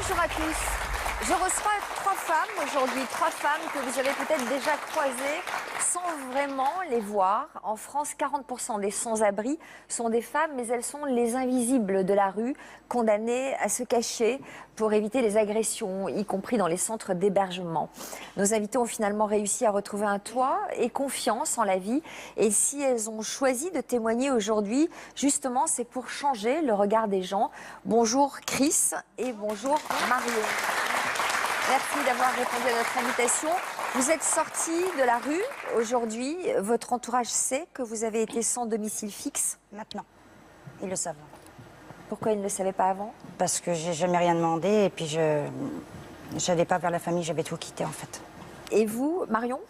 Bonjour à tous. Je reçois 3 femmes aujourd'hui, 3 femmes que vous avez peut-être déjà croisées sans vraiment les voir. En France, 40% des sans-abri sont des femmes, mais elles sont les invisibles de la rue, condamnées à se cacher pour éviter les agressions, y compris dans les centres d'hébergement. Nos invités ont finalement réussi à retrouver un toit et confiance en la vie. Et si elles ont choisi de témoigner aujourd'hui, justement, c'est pour changer le regard des gens. Bonjour Chris et bonjour Marion. Merci d'avoir répondu à notre invitation. Vous êtes sortie de la rue aujourd'hui. Votre entourage sait que vous avez été sans domicile fixe? Maintenant, ils le savent. Pourquoi ils ne le savaient pas avant? Parce que j'ai jamais rien demandé et puis je n'allais pas vers la famille, j'avais tout quitté en fait. Et vous, Marion?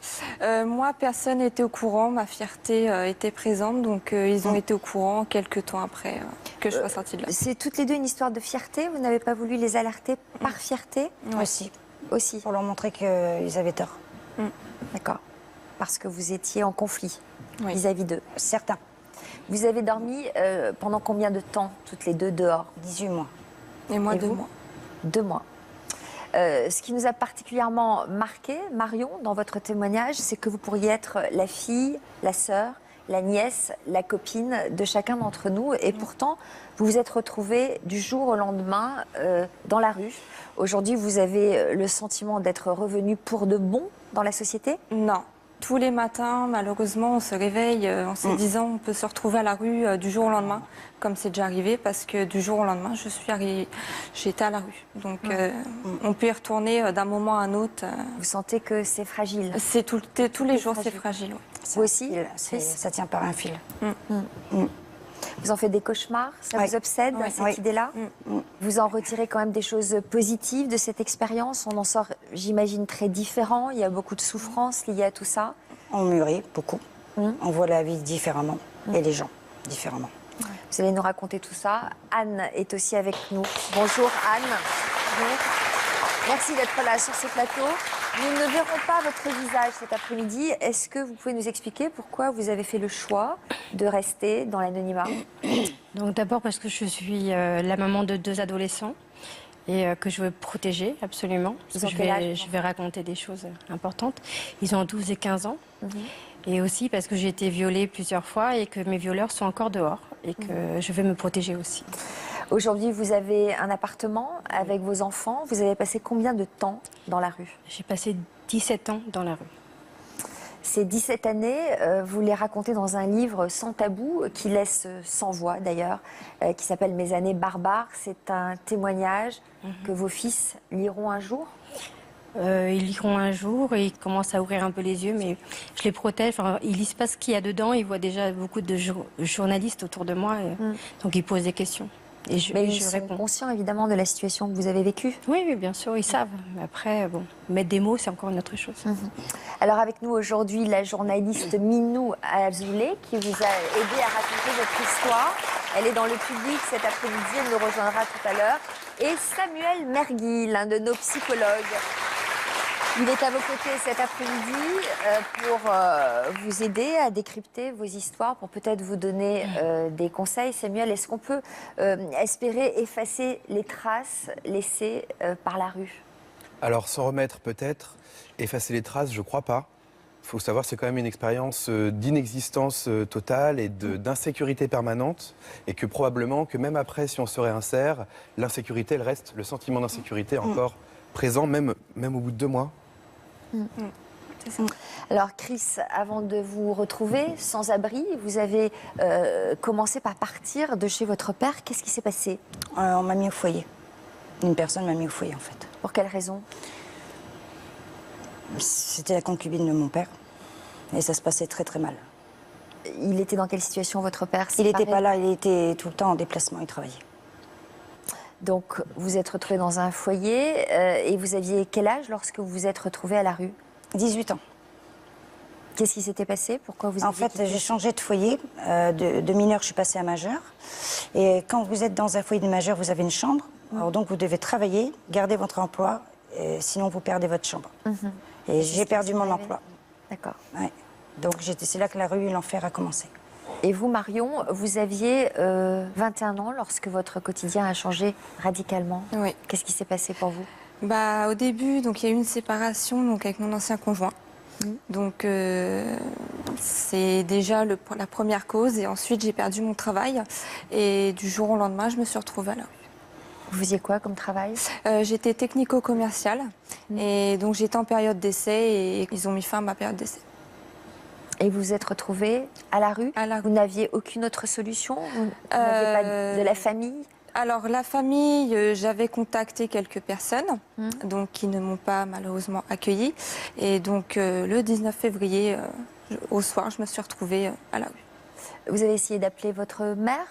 Moi, personne n'était au courant. Ma fierté était présente, donc ils ont été au courant quelques temps après que je sois sortie de là. C'est toutes les deux une histoire de fierté. Vous n'avez pas voulu les alerter par fierté? Aussi. Aussi. Pour leur montrer qu'ils avaient tort. D'accord. Parce que vous étiez en conflit Oui. vis-à-vis d'eux. Certains. Vous avez dormi pendant combien de temps, toutes les deux, dehors? 18 mois. Et moi, Et 2 vous? mois. 2 mois. Ce qui nous a particulièrement marqué, Marion, dans votre témoignage, c'est que vous pourriez être la fille, la sœur, la nièce, la copine de chacun d'entre nous. Et pourtant, vous vous êtes retrouvée du jour au lendemain dans la rue. Aujourd'hui, vous avez le sentiment d'être revenue pour de bon dans la société? Non. Tous les matins, malheureusement, on se réveille en se disant on peut se retrouver à la rue du jour au lendemain, comme c'est déjà arrivé, parce que du jour au lendemain, j'étais à la rue. Donc, on peut y retourner d'un moment à un autre. Vous sentez que c'est fragile? C'est tous les jours, c'est fragile. Oui. Vous aussi? Ça tient par un fil. Vous en faites des cauchemars? Ça vous obsède, cette idée-là? Vous en retirez quand même des choses positives de cette expérience? On en sort, j'imagine, très différent. Il y a beaucoup de souffrances liées à tout ça. On mûrit beaucoup. On voit la vie différemment et les gens différemment. Vous allez nous raconter tout ça. Anne est aussi avec nous. Bonjour Anne. Bonjour. Merci d'être là sur ce plateau. Nous ne verrons pas votre visage cet après-midi. Est-ce que vous pouvez nous expliquer pourquoi vous avez fait le choix de rester dans l'anonymat? Donc d'abord parce que je suis la maman de 2 adolescents et que je veux protéger absolument. Ils ont Je quel âge? vais raconter des choses importantes. Ils ont 12 et 15 ans. Et aussi parce que j'ai été violée plusieurs fois et que mes violeurs sont encore dehors et que je veux me protéger aussi. Aujourd'hui, vous avez un appartement avec vos enfants. Vous avez passé combien de temps dans la rue? J'ai passé 17 ans dans la rue. Ces 17 années, vous les racontez dans un livre sans tabou, qui laisse sans voix d'ailleurs, qui s'appelle Mes années barbares. C'est un témoignage que vos fils liront un jour? Ils liront un jour et ils commencent à ouvrir un peu les yeux, mais je les protège. Enfin, ils lisent pas ce qu'il y a dedans. Ils voient déjà beaucoup de journalistes autour de moi, donc ils posent des questions. Et Mais ils je sont réponds. conscients évidemment de la situation que vous avez vécue. Oui, oui, bien sûr, ils savent. Mais après, bon, mettre des mots, c'est encore une autre chose. Alors avec nous aujourd'hui, la journaliste Minou Azoulay qui vous a aidé à raconter votre histoire. Elle est dans le public cet après-midi, elle nous rejoindra tout à l'heure. Et Samuel Mergui, l'un de nos psychologues. Il est à vos côtés cet après-midi pour vous aider à décrypter vos histoires, pour peut-être vous donner des conseils. Samuel, est-ce qu'on peut espérer effacer les traces laissées par la rue? Alors, s'en remettre peut-être, effacer les traces, je crois pas. Il faut savoir, c'est quand même une expérience d'inexistence totale et d'insécurité permanente. Et que probablement, que même après, si on se réinsère, l'insécurité, elle reste, le sentiment d'insécurité encore présent, même au bout de 2 mois. C'est ça. Alors Chris, avant de vous retrouver sans abri, vous avez commencé par partir de chez votre père. Qu'est-ce qui s'est passé? On m'a mis au foyer. Une personne m'a mis au foyer en fait. Pour quelle raison? C'était la concubine de mon père. Et ça se passait très très mal. Il était dans quelle situation, votre père? Il n'était pas là, il était tout le temps en déplacement, il travaillait. Donc, vous êtes retrouvé dans un foyer et vous aviez quel âge lorsque vous vous êtes retrouvé à la rue? 18 ans. Qu'est-ce qui s'était passé? Pourquoi vous En aviez fait, quitté? j'ai changé de foyer. De mineur, je suis passée à majeur. Et quand vous êtes dans un foyer de majeur, vous avez une chambre. Alors donc, vous devez travailler, garder votre emploi, sinon vous perdez votre chambre. Et j'ai perdu mon emploi. D'accord. Ouais. Donc, c'est là que la rue, l'enfer a commencé. Et vous, Marion, vous aviez 21 ans lorsque votre quotidien a changé radicalement. Oui. Qu'est-ce qui s'est passé pour vous? Au début, donc, il y a eu une séparation donc, avec mon ancien conjoint. Donc, c'est déjà la première cause. Et ensuite, j'ai perdu mon travail. Et du jour au lendemain, je me suis retrouvée à la rue. Vous faisiez quoi comme travail? J'étais technico-commerciale. Et donc, j'étais en période d'essai et ils ont mis fin à ma période d'essai. Et vous vous êtes retrouvée à la rue? À la rue. Vous n'aviez aucune autre solution? Vous n'aviez pas de la famille? Alors, la famille, j'avais contacté quelques personnes donc, qui ne m'ont pas malheureusement accueillie. Et donc, le 19 février, au soir, je me suis retrouvée à la rue. Vous avez essayé d'appeler votre mère?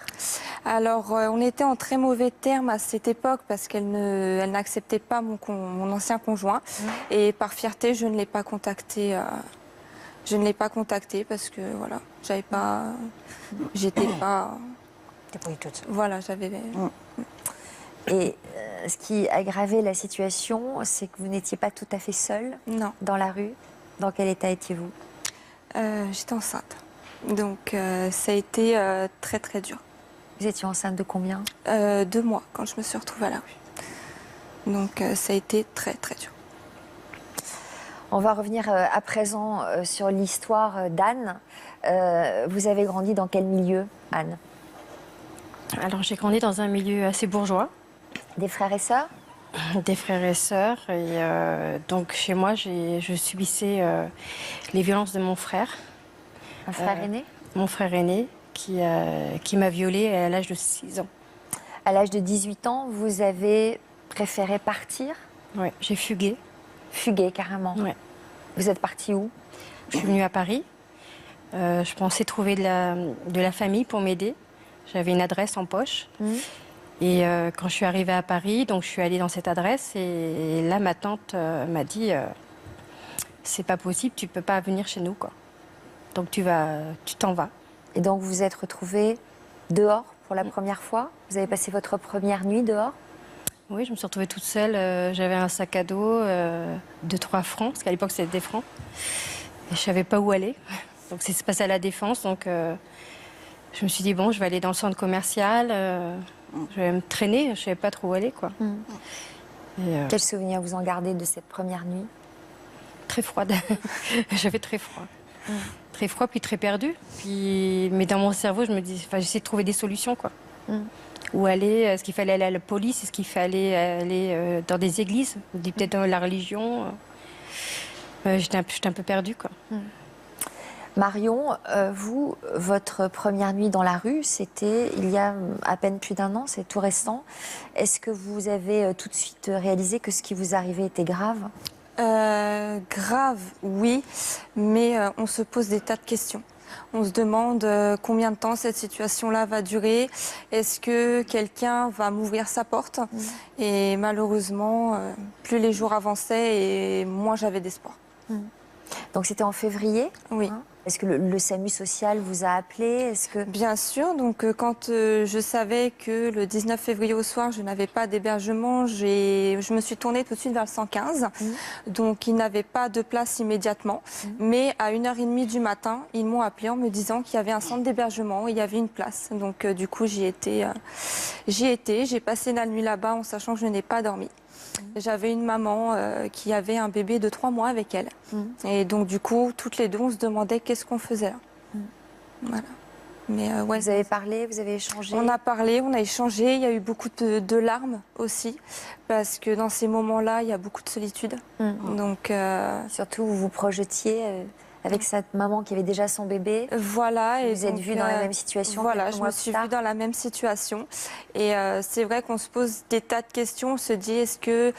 Alors, on était en très mauvais termes à cette époque parce qu'elle n'acceptait pas mon ancien conjoint. Et par fierté, je ne l'ai pas contacté. Je ne l'ai pas contacté parce que, voilà, j'étais pas... Débrouille toute. Voilà, j'avais... Et ce qui aggravait la situation, c'est que vous n'étiez pas tout à fait seule Non. dans la rue. Dans quel état étiez-vous? J'étais enceinte. Donc, ça a été très, très dur. Vous étiez enceinte de combien? 2 mois quand je me suis retrouvée à la rue. Donc, ça a été très, très dur. On va revenir à présent sur l'histoire d'Anne. Vous avez grandi dans quel milieu, Anne? Alors j'ai grandi dans un milieu assez bourgeois, Des frères et sœurs? des frères et sœurs. Et donc chez moi, je subissais les violences de mon frère. Un frère aîné? Mon frère aîné qui m'a violée à l'âge de 6 ans. À l'âge de 18 ans, vous avez préféré partir? Ouais, j'ai fugué. Fuguer, carrément. Ouais. Vous êtes parti où? Je suis venue à Paris. Je pensais trouver de la famille pour m'aider. J'avais une adresse en poche. Et quand je suis arrivée à Paris, donc je suis allée dans cette adresse. Et là, ma tante m'a dit c'est pas possible, tu peux pas venir chez nous, quoi. Donc tu t'en vas. Et donc vous vous êtes retrouvée dehors pour la première fois? Vous avez passé votre première nuit dehors? Oui, je me suis retrouvée toute seule. J'avais un sac à dos de 3 francs, parce qu'à l'époque c'était des francs. Et je savais pas où aller. Donc c'est passé à la Défense. Donc je me suis dit, bon, je vais aller dans le centre commercial. Je vais me traîner, je savais pas trop où aller, quoi. Et, Quel souvenir vous en gardez de cette première nuit? très froide. J'avais très froid. Très froid, puis très perdu. Mais dans mon cerveau, j'essayais de trouver des solutions, quoi. Où aller? Est-ce qu'il fallait aller à la police? Est-ce qu'il fallait aller dans des églises? Peut-être dans la religion? J'étais un peu perdue, quoi. Marion, vous, votre première nuit dans la rue, c'était il y a à peine plus d'1 an, c'est tout récent. Est-ce que vous avez tout de suite réalisé que ce qui vous arrivait était grave? Grave, oui, mais on se pose des tas de questions. On se demande combien de temps cette situation-là va durer. Est-ce que quelqu'un va m'ouvrir sa porte? Et malheureusement, plus les jours avançaient et moins j'avais d'espoir. Donc c'était en février? Oui. Est-ce que le SAMU social vous a appelé? Est-ce que... Bien sûr, donc quand je savais que le 19 février au soir, je n'avais pas d'hébergement, je me suis tournée tout de suite vers le 115. Donc ils n'avaient pas de place immédiatement. Mais à 1h30 du matin, ils m'ont appelé en me disant qu'il y avait un centre d'hébergement et il y avait une place. Donc du coup, j'y étais. J'ai passé la nuit là-bas en sachant que je n'ai pas dormi. J'avais une maman qui avait un bébé de 3 mois avec elle. Et donc, du coup, toutes les deux, on se demandait qu'est-ce qu'on faisait là. Voilà. Mais, ouais, Vous avez parlé, vous avez échangé? on a parlé, on a échangé. Il y a eu beaucoup de larmes aussi. Parce que dans ces moments-là, il y a beaucoup de solitude. Donc, Surtout, vous vous projetiez avec cette maman qui avait déjà son bébé. voilà. Et vous êtes vue dans la même situation? Voilà, quelques je mois me plus suis tard vue dans la même situation. Et c'est vrai qu'on se pose des tas de questions. On se dit, est-ce que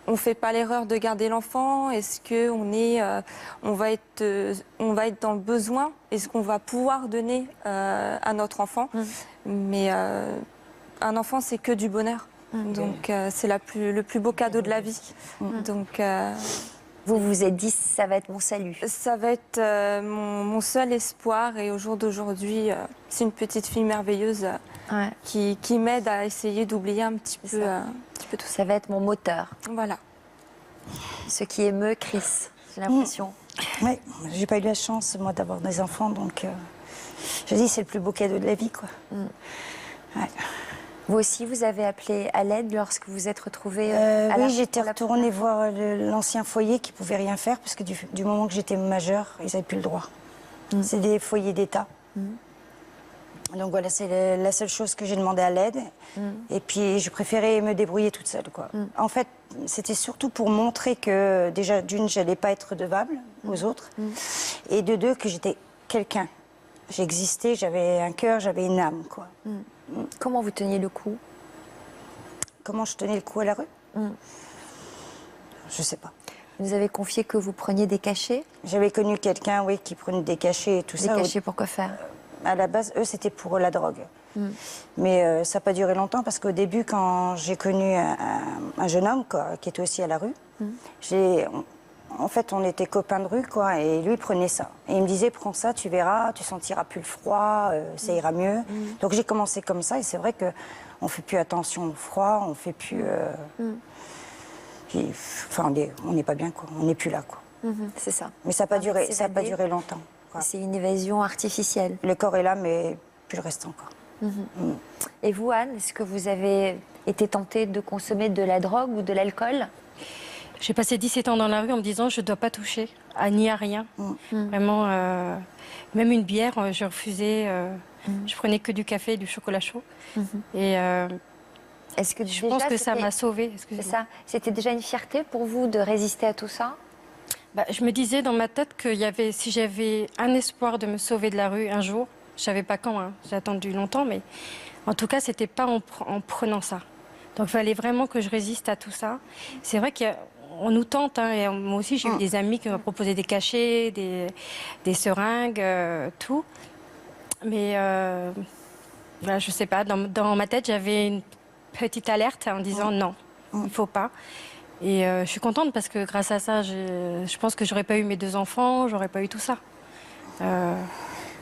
on ne fait pas l'erreur de garder l'enfant? Est-ce qu'on va être dans le besoin? Est-ce qu'on va pouvoir donner à notre enfant? Mais un enfant, c'est que du bonheur. Donc c'est le plus beau cadeau de la vie. Donc vous vous êtes dit, ça va être mon salut? ça va être mon seul espoir. Et au jour d'aujourd'hui, c'est une petite fille merveilleuse qui m'aide à essayer d'oublier un petit peu tout ça. Ça va être mon moteur. Voilà. Ce qui émeut Chris, j'ai l'impression. Oui, j'ai pas eu la chance, moi, d'avoir des enfants, donc Je dis, c'est le plus beau cadeau de la vie, quoi. Ouais. Vous aussi, vous avez appelé à l'aide lorsque vous êtes retrouvée à la Oui, rue j'étais pour la retournée première fois? voir l'ancien foyer qui pouvait rien faire parce que du moment que j'étais majeure, ils n'avaient plus le droit. C'est des foyers d'État. Donc voilà, c'est la seule chose que j'ai demandé à l'aide. Et puis, je préférais me débrouiller toute seule, quoi. En fait, c'était surtout pour montrer que, déjà, d'une, j'allais pas être redevable aux autres. Et de deux, que j'étais quelqu'un. J'existais, j'avais un cœur, j'avais une âme, quoi. Comment vous teniez le coup? Comment je tenais le coup à la rue Je sais pas. Vous nous avez confié que vous preniez des cachets. J'avais connu quelqu'un, oui, qui prenait des cachets et tout Des ça. cachets pour quoi faire? À la base, eux, c'était pour la drogue. Mais ça n'a pas duré longtemps parce qu'au début, quand j'ai connu un jeune homme quoi, qui était aussi à la rue, en fait, on était copains de rue, quoi, et lui prenait ça. Et il me disait, prends ça, tu verras, tu sentiras plus le froid, ça ira mieux. Donc j'ai commencé comme ça, et c'est vrai qu'on ne fait plus attention au froid, on fait plus... Enfin, on n'est pas bien, quoi. On n'est plus là, quoi. C'est ça. Mais ça n'a pas duré, s'évader. longtemps. Quoi. C'est une évasion artificielle. Le corps est là, mais plus le reste encore. Et vous, Anne, est-ce que vous avez été tentée de consommer de la drogue ou de l'alcool? J'ai passé 17 ans dans la rue en me disant je ne dois pas toucher ni à rien. Vraiment, même une bière, je refusais. Je prenais que du café et du chocolat chaud. Et Est-ce que je pense que ça m'a sauvée. C'est ça. C'était déjà une fierté pour vous de résister à tout ça? Je me disais dans ma tête que si j'avais un espoir de me sauver de la rue un jour, je ne savais pas quand, hein, j'ai attendu longtemps, mais en tout cas, ce n'était pas en prenant ça. Donc il fallait vraiment que je résiste à tout ça. C'est vrai qu'on nous tente, hein, et moi aussi j'ai eu des amis qui m'ont proposé des cachets, des seringues, tout. Mais je ne sais pas, dans ma tête j'avais une petite alerte en disant non, il ne faut pas. Et je suis contente parce que grâce à ça, je pense que j'aurais pas eu mes 2 enfants, j'aurais pas eu tout ça.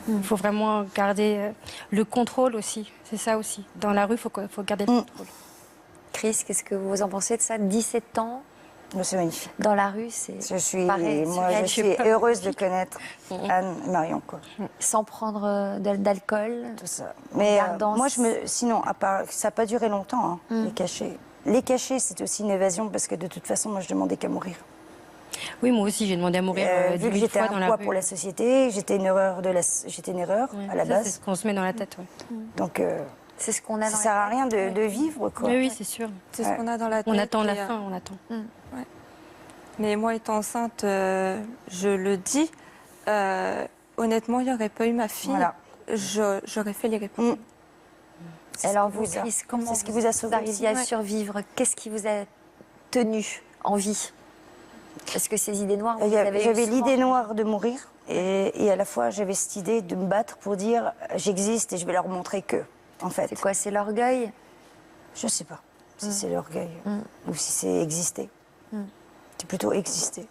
Il faut vraiment garder le contrôle aussi, c'est ça aussi. Dans la rue, il faut garder le contrôle. Chris, qu'est-ce que vous en pensez de ça? 17 ans C'est magnifique. dans la rue, c'est Je suis pareil, heureuse de connaître Anne et Marion, quoi. sans prendre d'alcool. Tout ça. Mais Gardant- moi, sinon, à part, ça n'a pas duré longtemps, hein, les cachets. Les cachets, c'est aussi une évasion parce que de toute façon, moi, je demandais qu'à mourir. Oui, moi aussi, j'ai demandé à mourir Vu 10 que 000 j'étais fois un dans la poids rue. pour la société, j'étais une erreur, Ouais, à la ça, base. c'est ce qu'on se met dans la tête. Ouais. Donc, C'est ce qu'on a ça dans sert à la rien de vivre, quoi. Oui, c'est sûr. C'est ce qu'on a dans la tête. On attend la et, fin, on attend. Mais moi, étant enceinte, je le dis, honnêtement, il n'y aurait pas eu ma fille. Voilà. J'aurais fait l'irréparable. C'est Alors ce qui vous, vous a- Chris, comment c'est ce qui vous a sauvé arriviez aussi. à Ouais. survivre? Qu'est-ce qui vous a tenu en vie? Est-ce que ces idées noires, vous les avez eues J'avais souvent? l'idée noire de mourir et à la fois j'avais cette idée de me battre pour dire j'existe et je vais leur montrer que, en fait. C'est quoi? C'est l'orgueil? Je sais pas si c'est l'orgueil ou si c'est exister. C'est plutôt exister.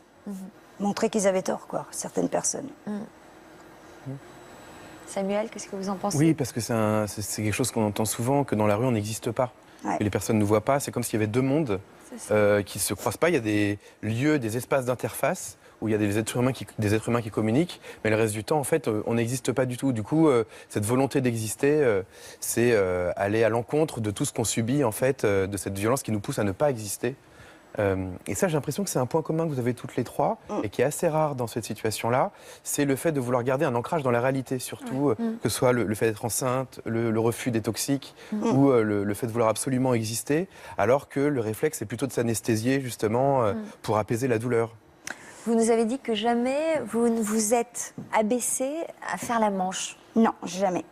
Montrer qu'ils avaient tort, quoi, certaines personnes. Samuel, qu'est-ce que vous en pensez? Oui, parce que c'est quelque chose qu'on entend souvent, que dans la rue, on n'existe pas. Ouais. Que les personnes ne nous voient pas. C'est comme s'il y avait 2 mondes qui ne se croisent pas. Il y a des lieux, des espaces d'interface où il y a des êtres humains qui communiquent, mais le reste du temps, en fait, on n'existe pas du tout. Du coup, cette volonté d'exister, c'est aller à l'encontre de tout ce qu'on subit, en fait, de cette violence qui nous pousse à ne pas exister. Et ça, j'ai l'impression que c'est un point commun que vous avez toutes les 3 et qui est assez rare dans cette situation-là. C'est le fait de vouloir garder un ancrage dans la réalité, surtout, que ce soit le fait d'être enceinte, le refus des toxiques ou le fait de vouloir absolument exister, alors que le réflexe est plutôt de s'anesthésier, justement, pour apaiser la douleur. Vous nous avez dit que jamais vous ne vous êtes abaissé à faire la manche. Non, jamais.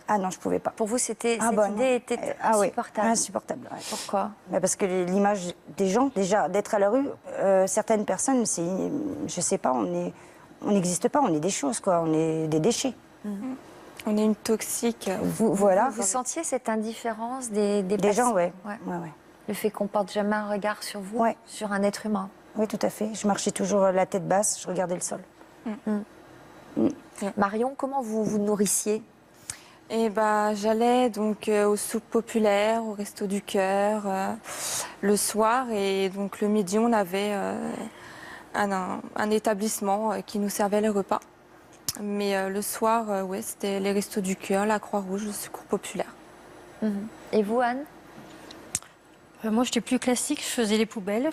Ah non, je pouvais pas. Pour vous, cette Ah bah non. idée était Oui, insupportable. insupportable. Ouais. Pourquoi? Bah parce que l'image des gens, déjà, d'être à la rue, certaines personnes, je sais pas, on n'existe pas, on est des choses, quoi, on est des déchets. On est une toxique. Voilà. Vous sentiez cette indifférence des Des gens, personnes? ouais. Ouais. Ouais. Le fait qu'on porte jamais un regard sur vous, Ouais. sur un être humain. Oui, tout à fait. Je marchais toujours la tête basse, je regardais le sol. Marion, comment vous vous nourrissiez? Et j'allais donc aux soupes populaires, au Resto du Cœur, le soir. Et donc le midi, on avait un établissement qui nous servait les repas. Mais le soir, ouais, c'était les Restos du Cœur, la Croix-Rouge, le Secours populaire. Et vous, Anne? Moi, j'étais plus classique, je faisais les poubelles.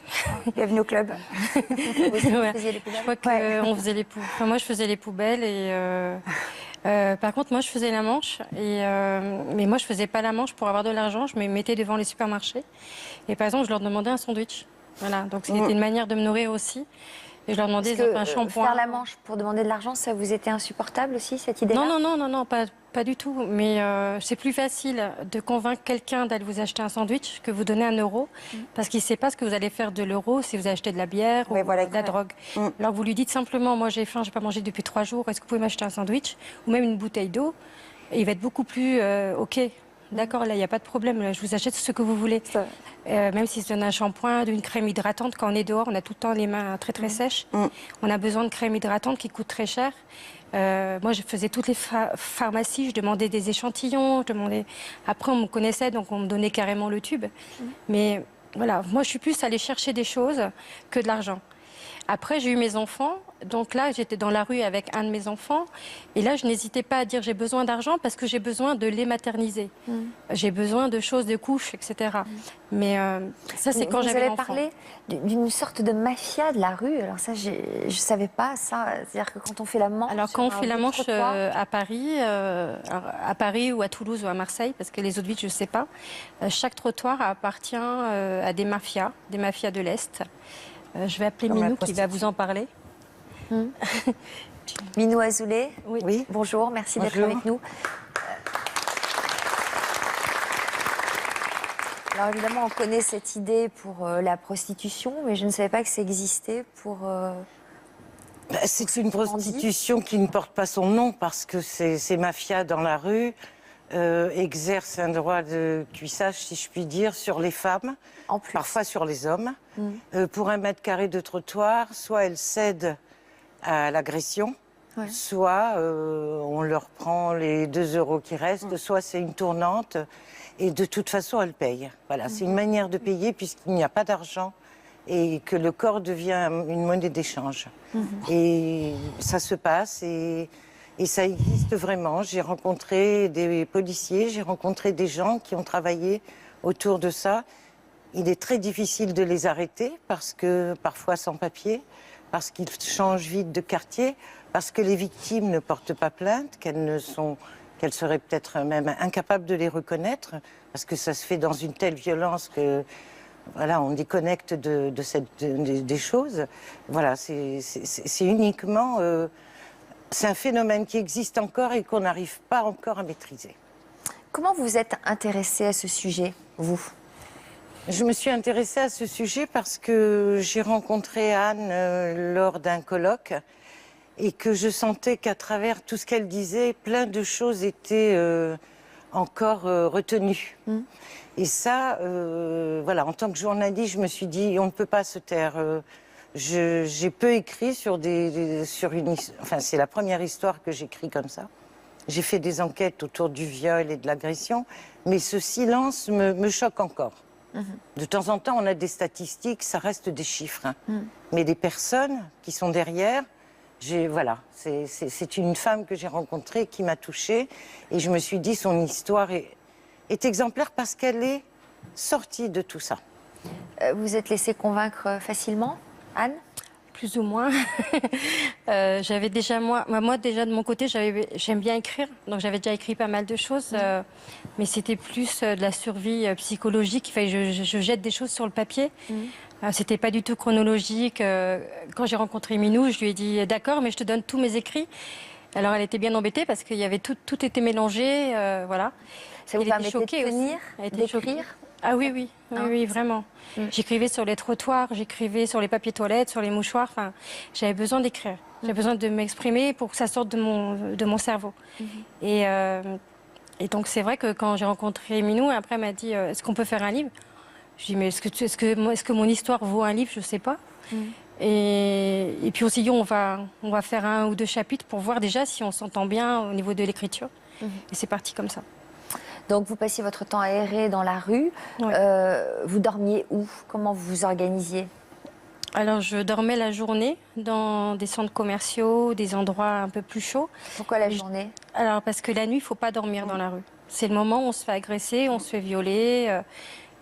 Bienvenue au club. Vous aussi, vous Ouais. faisiez les poubelles? Je crois qu'on faisait les poubelles. Enfin, moi, je faisais les poubelles et par contre, moi, je faisais la manche. Mais moi, je faisais pas la manche pour avoir de l'argent. Je me mettais devant les supermarchés et par exemple, je leur demandais un sandwich. Voilà, donc c'était une manière de me nourrir aussi. Et je leur demandais Parce que, un shampoing. faire la manche pour demander de l'argent, ça vous était insupportable aussi, cette idée-là? Non, pas du tout. Mais c'est plus facile de convaincre quelqu'un d'aller vous acheter un sandwich que vous donner 1 euro, parce qu'il ne sait pas ce que vous allez faire de l'euro si vous achetez de la bière ou voilà, de la drogue. Alors vous lui dites simplement, moi j'ai faim, j'ai pas mangé depuis 3 jours, est-ce que vous pouvez m'acheter un sandwich ou même une bouteille d'eau? Et il va être beaucoup plus OK. D'accord, là, il n'y a pas de problème. Là, je vous achète ce que vous voulez. Même si c'est un shampoing, d'une crème hydratante, quand on est dehors, on a tout le temps les mains très, très sèches. On a besoin de crème hydratante qui coûte très cher. Moi, je faisais toutes les pharmacies, je demandais des échantillons. Après, on me connaissait, donc on me donnait carrément le tube. Mais voilà, moi, je suis plus allée chercher des choses que de l'argent. Après, j'ai eu mes enfants. Donc là, j'étais dans la rue avec un de mes enfants. Et là, je n'hésitais pas à dire j'ai besoin d'argent parce que j'ai besoin de les materniser. J'ai besoin de choses, de couches, etc. Mais ça, c'est quand j'avais l'enfant. Vous avez parlé d'une sorte de mafia de la rue. Alors ça, je ne savais pas ça. C'est-à-dire que quand on fait la manche... Alors quand on fait la manche à Paris ou à Toulouse ou à Marseille, parce que les autres villes, je ne sais pas, chaque trottoir appartient à des mafias de l'Est. Je vais appeler Minou qui va vous en parler. Minou Azoulay, Oui. Bonjour, merci d'être avec nous. Alors évidemment, on connaît cette idée pour la prostitution, mais je ne savais pas que ça existait pour... C'est une prostitution qui ne porte pas son nom parce que ces mafias dans la rue exercent un droit de cuissage, si je puis dire, sur les femmes, parfois sur les hommes. Pour 1 mètre carré de trottoir, soit elles cèdent à l'agression, soit on leur prend les 2 euros qui restent, soit c'est une tournante et de toute façon elles payent. Voilà, c'est une manière de payer puisqu'il n'y a pas d'argent et que le corps devient une monnaie d'échange. Et ça se passe et ça existe vraiment. J'ai rencontré des policiers, j'ai rencontré des gens qui ont travaillé autour de ça. Il est très difficile de les arrêter parce que parfois sans papier, parce qu'ils changent vite de quartier, parce que les victimes ne portent pas plainte, qu'elles seraient peut-être même incapables de les reconnaître, parce que ça se fait dans une telle violence que voilà, on déconnecte des choses. Voilà, c'est uniquement... c'est un phénomène qui existe encore et qu'on n'arrive pas encore à maîtriser. Comment vous êtes intéressée à ce sujet, vous? Je me suis intéressée à ce sujet parce que j'ai rencontré Anne lors d'un colloque et que je sentais qu'à travers tout ce qu'elle disait, plein de choses étaient encore retenues. Et ça, voilà, en tant que journaliste, je me suis dit, on ne peut pas se taire. J'ai peu écrit enfin, c'est la première histoire que j'écris comme ça. J'ai fait des enquêtes autour du viol et de l'agression, mais ce silence me choque encore. De temps en temps, on a des statistiques, ça reste des chiffres. Mais les personnes qui sont derrière, voilà, c'est une femme que j'ai rencontrée qui m'a touchée. Et je me suis dit, son histoire est exemplaire parce qu'elle est sortie de tout ça. Vous êtes laissée convaincre facilement, Anne? Plus ou moins. J'avais déjà, moi, déjà de mon côté, j'aime bien écrire. Donc j'avais déjà écrit pas mal de choses. Mais c'était plus de la survie psychologique. Il fallait que je jette des choses sur le papier. C'était pas du tout chronologique. Quand j'ai rencontré Minou, je lui ai dit d'accord, mais je te donne tous mes écrits. Alors elle était bien embêtée parce qu'il y avait tout était mélangé. Voilà. Ça vous permettait de tenir, d'écrire? Ah oui, vraiment. J'écrivais sur les trottoirs, j'écrivais sur les papiers toilettes, sur les mouchoirs. Enfin, j'avais besoin d'écrire. J'avais besoin de m'exprimer pour que ça sorte de mon cerveau. Et donc c'est vrai que quand j'ai rencontré Minou, après elle m'a dit est-ce qu'on peut faire un livre? Je dis mais est-ce que mon histoire vaut un livre? Je sais pas. Et puis aussi on va faire 1 ou 2 chapitres pour voir déjà si on s'entend bien au niveau de l'écriture. Et c'est parti comme ça. Donc vous passiez votre temps à errer dans la rue. Vous dormiez où? Comment vous vous organisiez? Alors, je dormais la journée dans des centres commerciaux, des endroits un peu plus chauds. Pourquoi la journée? Alors, parce que la nuit, il ne faut pas dormir dans la rue. C'est le moment où on se fait agresser, on se fait violer. Il ne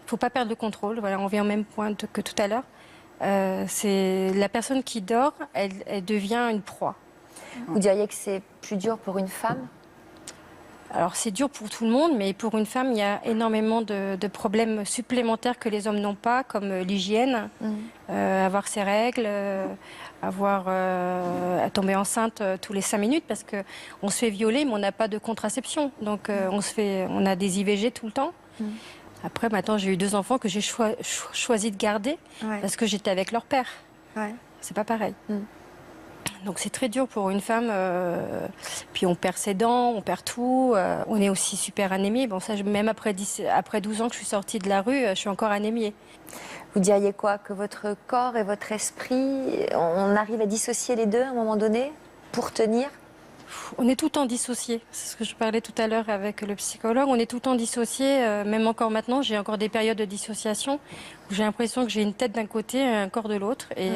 faut pas perdre le contrôle. Voilà, on vient au même point que tout à l'heure. C'est la personne qui dort, elle devient une proie. Vous diriez que c'est plus dur pour une femme? Alors c'est dur pour tout le monde, mais pour une femme, il y a énormément de problèmes supplémentaires que les hommes n'ont pas, comme l'hygiène, avoir ses règles, à tomber enceinte tous les 5 minutes, parce qu'on se fait violer, mais on n'a pas de contraception. Donc on a des IVG tout le temps. Après, maintenant, j'ai eu 2 enfants que j'ai choisi de garder, parce que j'étais avec leur père. Ouais. C'est pas pareil. Donc c'est très dur pour une femme. Puis on perd ses dents, on perd tout. On est aussi super anémié. Bon, ça, même après 12 ans que je suis sortie de la rue, je suis encore anémiée. Vous diriez quoi? Que votre corps et votre esprit, on arrive à dissocier les deux à un moment donné pour tenir? On est tout le temps dissocié. C'est ce que je parlais tout à l'heure avec le psychologue. On est tout le temps dissocié. Même encore maintenant, j'ai encore des périodes de dissociation où j'ai l'impression que j'ai une tête d'un côté et un corps de l'autre. Et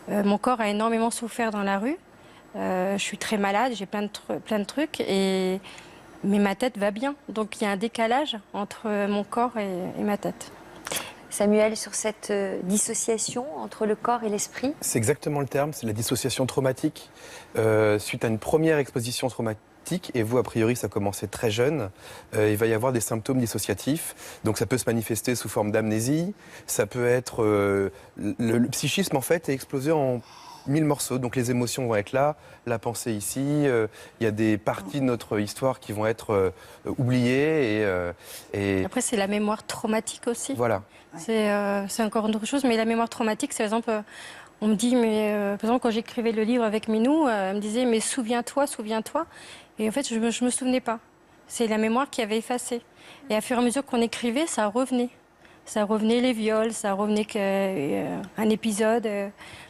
mon corps a énormément souffert dans la rue. Je suis très malade, j'ai plein de trucs, mais ma tête va bien. Donc il y a un décalage entre mon corps et ma tête. Samuel, sur cette dissociation entre le corps et l'esprit? C'est exactement le terme, c'est la dissociation traumatique. Suite à une première exposition traumatique, et vous, a priori, ça commençait très jeune, il va y avoir des symptômes dissociatifs. Donc ça peut se manifester sous forme d'amnésie, ça peut être... le psychisme, en fait, est explosé en 1000 morceaux. Donc les émotions vont être là, la pensée ici, il y a des parties de notre histoire qui vont être oubliées. Et... Après, c'est la mémoire traumatique aussi. Voilà. C'est encore une autre chose, mais la mémoire traumatique, c'est par exemple, on me dit, par exemple, quand j'écrivais le livre avec Minou, elle me disait, mais souviens-toi, souviens-toi. Et en fait, je me souvenais pas. C'est la mémoire qui avait effacé. Et à fur et à mesure qu'on écrivait, ça revenait. Ça revenait les viols, ça revenait un épisode,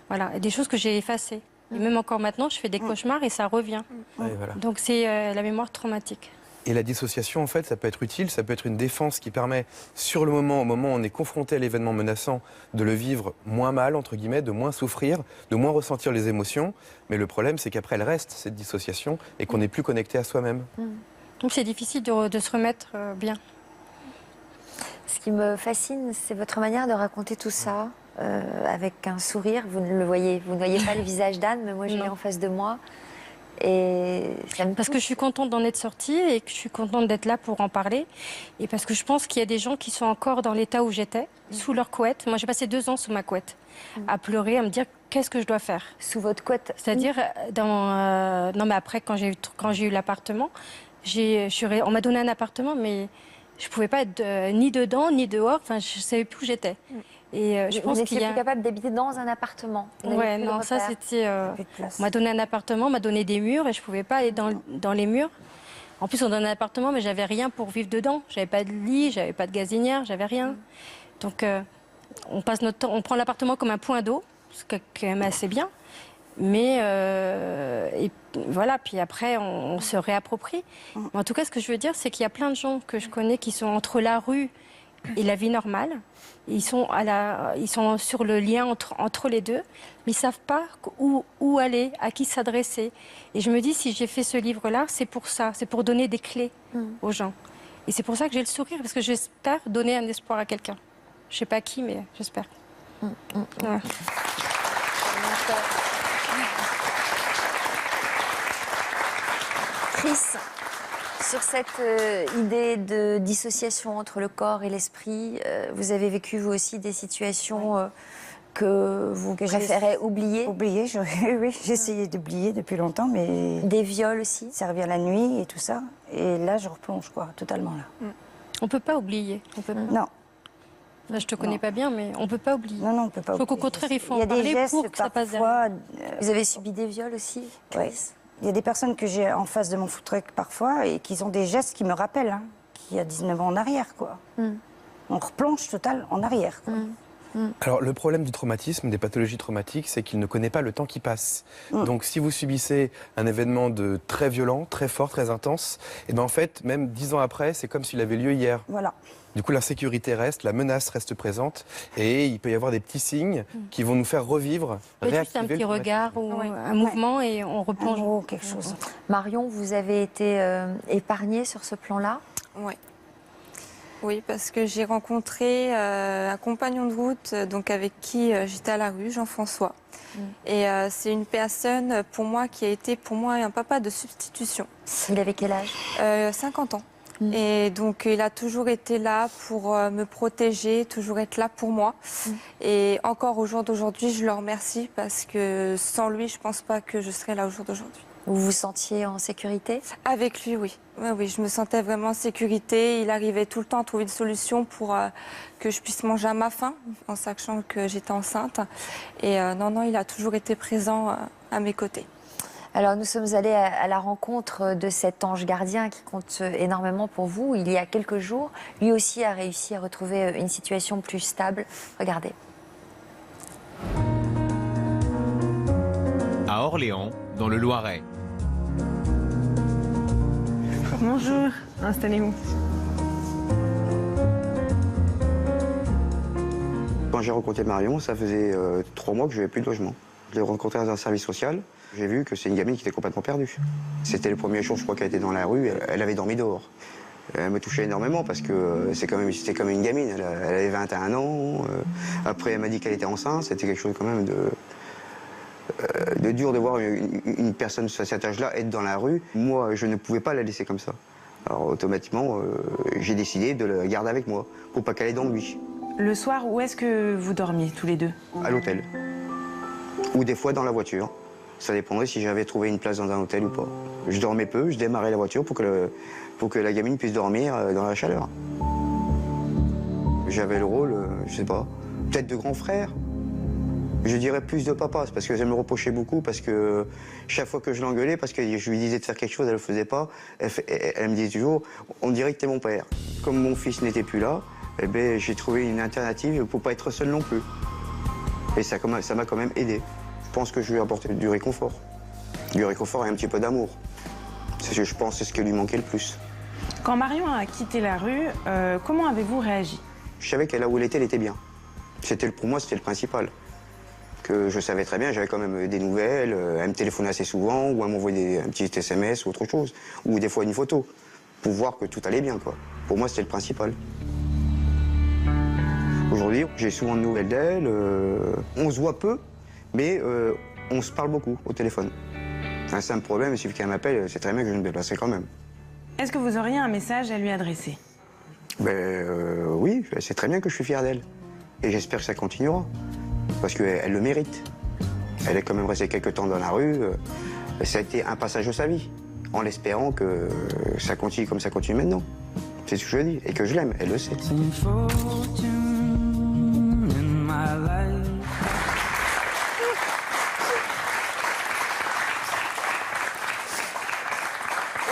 voilà, des choses que j'ai effacées. Et même encore maintenant, je fais des cauchemars et ça revient. Ouais, voilà. Donc c'est la mémoire traumatique. Et la dissociation, en fait, ça peut être utile, ça peut être une défense qui permet, sur le moment, au moment où on est confronté à l'événement menaçant, de le vivre moins mal, entre guillemets, de moins souffrir, de moins ressentir les émotions. Mais le problème, c'est qu'après, elle reste, cette dissociation, et qu'on n'est plus connecté à soi-même. Donc c'est difficile de se remettre bien. Ce qui me fascine, c'est votre manière de raconter tout ça avec un sourire. Vous ne le voyez, vous ne voyez pas le visage d'Anne, mais moi je l'ai en face de moi. Et ça me Parce que je suis contente d'en être sortie et que je suis contente d'être là pour en parler. Et parce que je pense qu'il y a des gens qui sont encore dans l'état où j'étais, sous leur couette. Moi, j'ai passé 2 ans sous ma couette, à pleurer, à me dire qu'est-ce que je dois faire. Sous votre couette? C'est-à-dire, non, mais après, quand j'ai eu l'appartement, on m'a donné un appartement, mais je ne pouvais pas être ni dedans, ni dehors. Enfin, je ne savais plus où j'étais. Et je pense vous qu'il n'étiez y a... plus capable d'habiter dans un appartement? Ouais, non, ça c'était... On m'a donné un appartement, on m'a donné des murs et je ne pouvais pas aller dans les murs. En plus, on donne un appartement, mais j'avais rien pour vivre dedans. J'avais pas de lit, j'avais pas de gazinière, j'avais rien. Donc, on passe notre temps, on prend l'appartement comme un point d'eau, ce qui est quand même assez bien. Mais et voilà, puis après, on se réapproprie. Mais en tout cas, ce que je veux dire, c'est qu'il y a plein de gens que je connais qui sont entre la rue et la vie normale. Ils sont sur le lien entre les deux, mais ils ne savent pas où aller, à qui s'adresser. Et je me dis, si j'ai fait ce livre-là, c'est pour ça, c'est pour donner des clés aux gens. Et c'est pour ça que j'ai le sourire, parce que j'espère donner un espoir à quelqu'un. Je ne sais pas qui, mais j'espère. Ouais. Chris, sur cette idée de dissociation entre le corps et l'esprit, vous avez vécu vous aussi des situations que vous préférez oublier? Oublier, oui, j'ai essayé d'oublier depuis longtemps, mais... Des viols aussi? Ça revient la nuit et tout ça. Et là, je replonge, quoi, totalement là. On ne peut pas oublier. Non. Là, je te connais pas bien, mais on ne peut pas oublier. Non, on ne peut pas oublier. Donc, au contraire, il faut en y a des parler gestes, pour que ça passe parfois, derrière. Vous avez subi des viols aussi, Chris? Ouais. Il y a des personnes que j'ai en face de mon food truck parfois et qui ont des gestes qui me rappellent, qu'il y a 19 ans en arrière, quoi. On replonge total en arrière, quoi. Alors, le problème du traumatisme, des pathologies traumatiques, c'est qu'il ne connaît pas le temps qui passe. Donc, si vous subissez un événement de très violent, très fort, très intense, et ben en fait, même 10 ans après, c'est comme s'il avait lieu hier. Voilà. Du coup, l'insécurité reste, la menace reste présente, et il peut y avoir des petits signes qui vont nous faire revivre, Juste un réactiver petit le regard ou un mouvement et on replonge. En gros, quelque chose. Marion, vous avez été épargnée sur ce plan-là? Oui. Oui, parce que j'ai rencontré un compagnon de route donc avec qui j'étais à la rue, Jean-François. Et c'est une personne pour moi qui a été pour moi un papa de substitution. Il avait quel âge? 50 ans. Et donc il a toujours été là pour me protéger, toujours être là pour moi. Et encore au jour d'aujourd'hui, je le remercie parce que sans lui, je pense pas que je serais là au jour d'aujourd'hui. Vous vous sentiez en sécurité? Avec lui, oui. Oui, je me sentais vraiment en sécurité. Il arrivait tout le temps à trouver une solution pour que je puisse manger à ma faim, en sachant que j'étais enceinte. Et non, il a toujours été présent à mes côtés. Alors nous sommes allés à la rencontre de cet ange gardien qui compte énormément pour vous. Il y a quelques jours, lui aussi a réussi à retrouver une situation plus stable. Regardez. À Orléans, dans le Loiret. Bonjour, installez-vous. Quand j'ai rencontré Marion, ça faisait 3 mois que je n'avais plus de logement. Je l'ai rencontrée dans un service social. J'ai vu que c'est une gamine qui était complètement perdue. C'était le premier jour, je crois, qu'elle était dans la rue. Elle avait dormi dehors. Elle me touchait énormément parce que c'était comme une gamine. Elle avait 21 ans. Après, elle m'a dit qu'elle était enceinte. C'était quelque chose quand même de dur de voir une personne à cet âge-là être dans la rue. Moi, je ne pouvais pas la laisser comme ça. Alors, automatiquement, j'ai décidé de la garder avec moi pour pas qu'elle ait d'ennui. Le soir, où est-ce que vous dormiez tous les deux? À l'hôtel. Ou des fois dans la voiture. Ça dépendrait si j'avais trouvé une place dans un hôtel ou pas. Je dormais peu, je démarrais la voiture pour que la gamine puisse dormir dans la chaleur. J'avais le rôle, je sais pas, peut-être de grand frère. Je dirais plus de papa, c'est parce que elle me reprochait beaucoup, parce que chaque fois que je l'engueulais, parce que je lui disais de faire quelque chose, elle le faisait pas, elle me disait toujours, on dirait que t'es mon père. Comme mon fils n'était plus là, eh ben, j'ai trouvé une alternative pour pas être seul non plus. Et ça m'a quand même aidé. Je pense que je lui ai apporté du réconfort. Du réconfort et un petit peu d'amour. Je pense que c'est ce qui lui manquait le plus. Quand Marion a quitté la rue, comment avez-vous réagi? Je savais qu'elle, là où elle était bien. Pour moi, c'était le principal. Que je savais très bien, j'avais quand même des nouvelles, elle me téléphonait assez souvent, ou elle m'envoyait un petit SMS ou autre chose, ou des fois une photo, pour voir que tout allait bien, quoi. Pour moi, c'était le principal. Aujourd'hui, j'ai souvent de nouvelles d'elle, on se voit peu, mais on se parle beaucoup au téléphone. Un simple problème, il suffit qu'elle m'appelle, c'est très bien que je me déplacerai quand même. Est-ce que vous auriez un message à lui adresser? Oui, c'est très bien que je suis fier d'elle. Et j'espère que ça continuera, parce qu'elle le mérite. Elle est quand même restée quelques temps dans la rue, ça a été un passage de sa vie, en l'espérant que ça continue comme ça continue maintenant. C'est ce que je dis, et que je l'aime, elle le sait.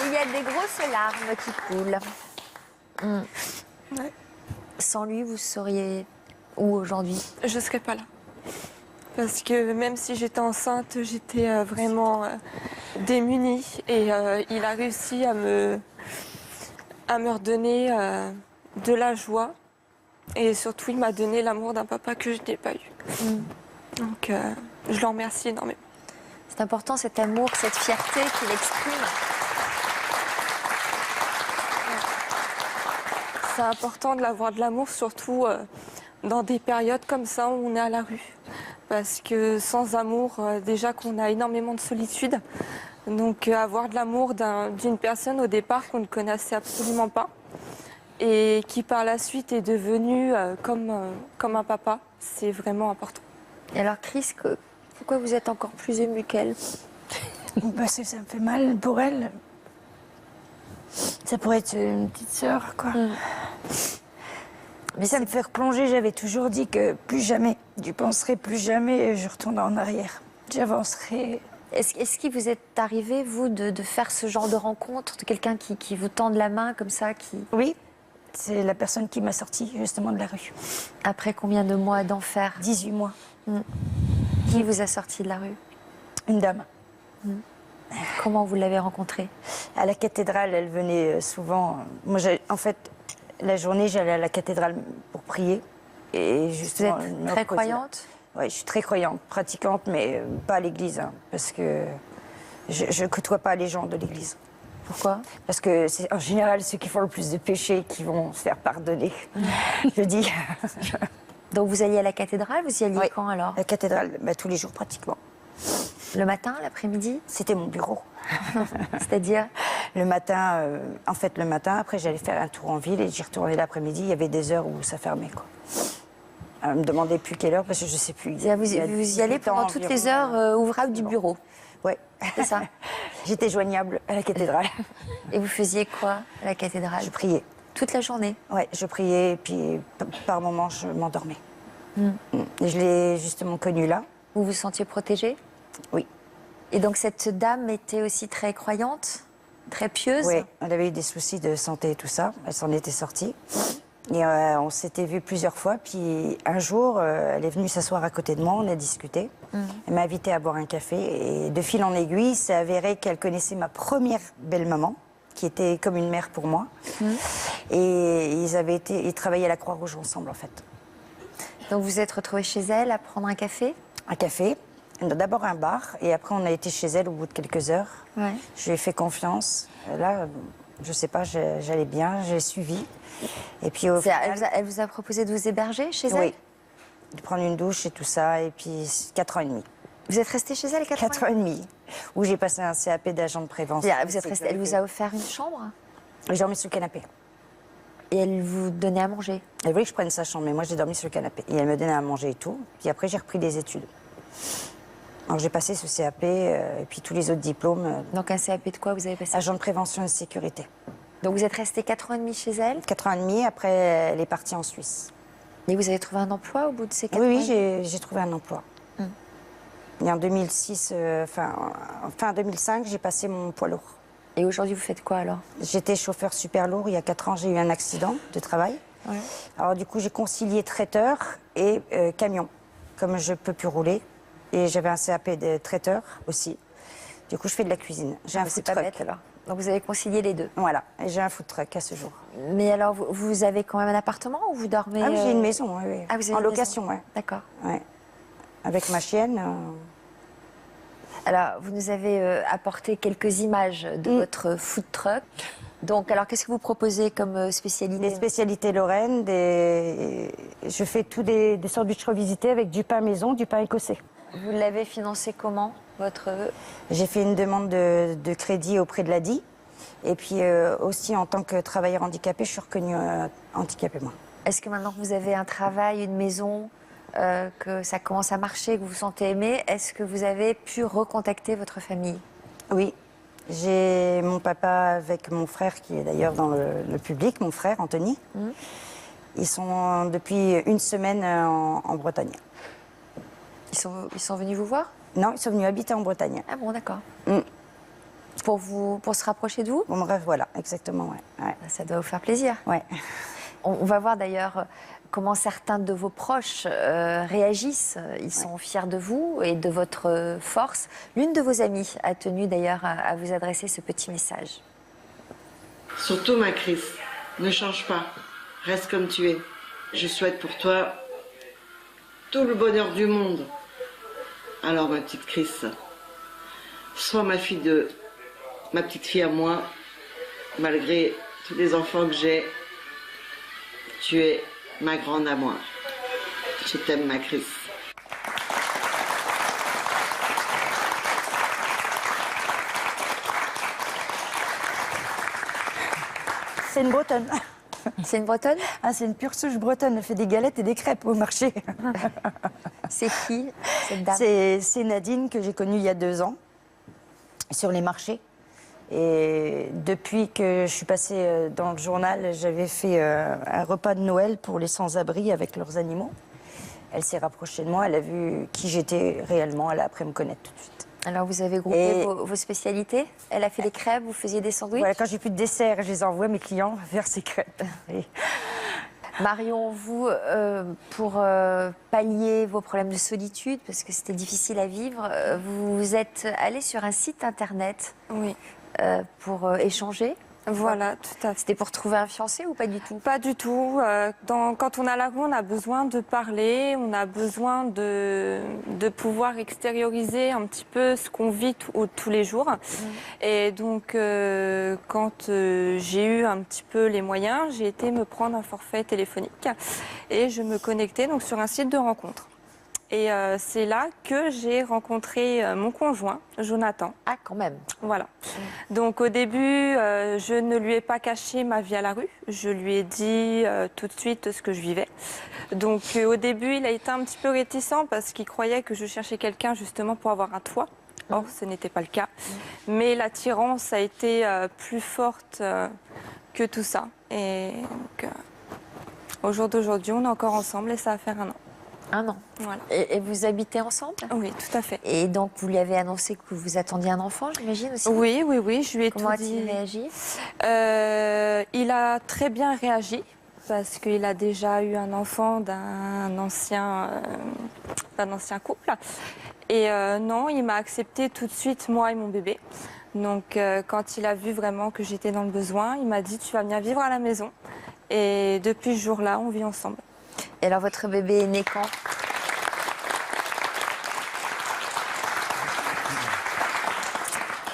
Il y a des grosses larmes qui coulent. Ouais. Sans lui, vous seriez où aujourd'hui? Je ne serais pas là. Parce que même si j'étais enceinte, j'étais vraiment démunie. Et il a réussi à me redonner de la joie. Et surtout, il m'a donné l'amour d'un papa que je n'ai pas eu. Donc, je le remercie énormément. C'est important, cet amour, cette fierté qu'il exprime. C'est important de l'avoir de l'amour, surtout dans des périodes comme ça où on est à la rue. Parce que sans amour, déjà qu'on a énormément de solitude. Donc avoir de l'amour d'une personne au départ qu'on ne connaissait absolument pas et qui par la suite est devenue comme un papa, c'est vraiment important. Et alors Chris, pourquoi vous êtes encore plus émue qu'elle? Parce que ça me fait mal pour elle. Ça pourrait être une petite sœur, quoi. Mais ça me fait replonger. J'avais toujours dit que plus jamais, j'y penserai plus jamais et je retourne en arrière. J'avancerai. Est-ce qu'il vous est arrivé, vous, de faire ce genre de rencontre, de quelqu'un qui vous tend de la main comme ça, qui... Oui. c'est la personne qui m'a sortie justement de la rue. Après combien de mois d'enfer? 18 mois. Qui vous a sorti de la rue? Une dame. Comment vous l'avez rencontrée? À la cathédrale, elle venait souvent. Moi, en fait, la journée, j'allais à la cathédrale pour prier. Et Vous justement, êtes très croyante? Oui, je suis très croyante, pratiquante, mais pas à l'église, hein, parce que je ne côtoie pas les gens de l'église. Pourquoi? Parce que c'est en général ceux qui font le plus de péchés qui vont se faire pardonner. Je dis. Donc vous alliez à la cathédrale, vous y alliez Oui. quand alors? La cathédrale, tous les jours pratiquement. Le matin, l'après-midi? C'était mon bureau. C'est-à-dire? Le matin, le matin, après j'allais faire un tour en ville et j'y retournais l'après-midi. Il y avait des heures où ça fermait, quoi. Elle me demandait plus quelle heure parce que je sais plus. Vous y allez pendant toutes les heures ouvrables du bureau? Ouais. C'est ça. J'étais joignable à la cathédrale. Et vous faisiez quoi à la cathédrale? Je priais. Toute la journée? Ouais, je priais et puis par moments je m'endormais. Et je l'ai justement connue là. Vous vous sentiez protégée? Oui. Et donc cette dame était aussi très croyante, très pieuse? Oui, elle avait eu des soucis de santé et tout ça. Elle s'en était sortie. Et on s'était vus plusieurs fois. Puis un jour, elle est venue s'asseoir à côté de moi, on a discuté. Elle m'a invitée à boire un café. Et de fil en aiguille, il s'est avéré qu'elle connaissait ma première belle-maman, qui était comme une mère pour moi. Et ils travaillaient à la Croix-Rouge ensemble, en fait. Donc vous êtes retrouvée chez elle à prendre un café? Un café, d'abord un bar, et après on a été chez elle au bout de quelques heures. Ouais. Je lui ai fait confiance. Là, je sais pas, j'allais bien, j'ai suivi. Et puis au final, Elle vous a proposé de vous héberger chez elle? oui, de prendre une douche et tout ça, et puis 4 ans et demi. Vous êtes restée chez elle 4 ans? 4 ans et demi, où j'ai passé un CAP d'agent de prévention. Vous êtes restée, elle vous a offert une chambre? J'ai dormi sur le canapé. Et elle vous donnait à manger? Elle voulait que je prenne sa chambre, mais moi j'ai dormi sur le canapé. Et elle me donnait à manger et tout. Puis après j'ai repris des études. Alors j'ai passé ce CAP et puis tous les autres diplômes. Donc un CAP de quoi vous avez passé? Agent de prévention et de sécurité. Donc vous êtes restée 4 ans et demi chez elle? 4 ans et demi, après elle est partie en Suisse. Et vous avez trouvé un emploi au bout de ces 4 ans? Oui, j'ai trouvé un emploi. Et en 2006, fin 2005, j'ai passé mon poids lourd. Et aujourd'hui, vous faites quoi alors? J'étais chauffeur super lourd. Il y a 4 ans, j'ai eu un accident de travail. Ouais. Alors du coup, j'ai concilié traiteur et camion, comme je peux plus rouler. Et j'avais un CAP de traiteur aussi. Du coup, je fais de la cuisine. J'ai un C'est food pas truck. bête alors. Donc vous avez concilié les deux. Voilà, et j'ai un food truck à ce jour. Mais alors, vous avez quand même un appartement ou vous dormez? Ah oui, j'ai une maison, oui. Ah, vous avez en une location, maison. oui. D'accord. Ouais. Avec ma chienne. Alors, vous nous avez apporté quelques images de votre food truck. Donc, alors, qu'est-ce que vous proposez comme spécialité? Les spécialités lorraines, je fais tous des sandwichs revisités avec du pain maison, du pain écossais. Vous l'avez financé comment, votre... J'ai fait une demande de crédit auprès de l'ADI. Et puis aussi, en tant que travailleur handicapé, je suis reconnue handicapée, moi. Est-ce que maintenant que vous avez un travail, une maison, que ça commence à marcher, que vous vous sentez aimé, est-ce que vous avez pu recontacter votre famille? Oui. J'ai mon papa avec mon frère, qui est d'ailleurs dans le public, mon frère, Anthony. Ils sont depuis une semaine en Bretagne. Ils sont venus vous voir? Non, ils sont venus habiter en Bretagne. Ah bon, d'accord. Pour se rapprocher de vous? Bon, bref, voilà, exactement, ouais. Ça doit vous faire plaisir. Ouais. On va voir d'ailleurs comment certains de vos proches réagissent. Ils sont fiers de vous et de votre force. L'une de vos amies a tenu d'ailleurs à vous adresser ce petit message. Surtout, ma Chris, ne change pas. Reste comme tu es. Je souhaite pour toi tout le bonheur du monde. Alors, ma petite Chris, sois ma petite fille à moi, malgré tous les enfants que j'ai. Tu es ma grande à moi. Je t'aime, ma Chris. C'est une Bretonne. C'est une Bretonne? Ah, c'est une pure souche bretonne. Elle fait des galettes et des crêpes au marché. C'est qui, cette dame? C'est Nadine, que j'ai connue il y a 2 ans, sur les marchés. Et depuis que je suis passée dans le journal, j'avais fait un repas de Noël pour les sans-abri avec leurs animaux. Elle s'est rapprochée de moi, elle a vu qui j'étais réellement, elle a appris à me connaître tout de suite. Alors, vous avez groupé Et- vos spécialités. Elle a fait des crêpes, vous faisiez des sandwichs. Voilà, quand j'ai plus de dessert, je les envoie mes clients vers ces crêpes. Et Marion, vous, pour pallier vos problèmes de solitude, parce que c'était difficile à vivre, vous êtes allée sur un site internet Oui, pour échanger. voilà, tout à fait. C'était pour trouver un fiancé ou pas du tout? Pas du tout. Quand on a la rue, on a besoin de parler, on a besoin de pouvoir extérioriser un petit peu ce qu'on vit tous les jours. Et donc, quand j'ai eu un petit peu les moyens, j'ai été me prendre un forfait téléphonique et je me connectais donc sur un site de rencontre. Et c'est là que j'ai rencontré mon conjoint, Jonathan. Ah, quand même. Voilà. Donc au début, je ne lui ai pas caché ma vie à la rue. Je lui ai dit tout de suite ce que je vivais. Donc au début, il a été un petit peu réticent parce qu'il croyait que je cherchais quelqu'un justement pour avoir un toit. Or, ce n'était pas le cas. Mais l'attirance a été plus forte que tout ça. Et donc, au jour d'aujourd'hui, on est encore ensemble et ça va faire 1 an. 1 an. Voilà. Et vous habitez ensemble? Oui, tout à fait. Et donc, vous lui avez annoncé que vous attendiez un enfant, j'imagine aussi? Oui, je lui ai Comment tout a-t-il dit. réagi? Il a très bien réagi parce qu'il a déjà eu un enfant d'un ancien couple. Et non, il m'a accepté tout de suite, moi et mon bébé. Donc quand il a vu vraiment que j'étais dans le besoin, il m'a dit tu vas venir vivre à la maison. Et depuis ce jour-là, on vit ensemble. Et alors, votre bébé est né quand?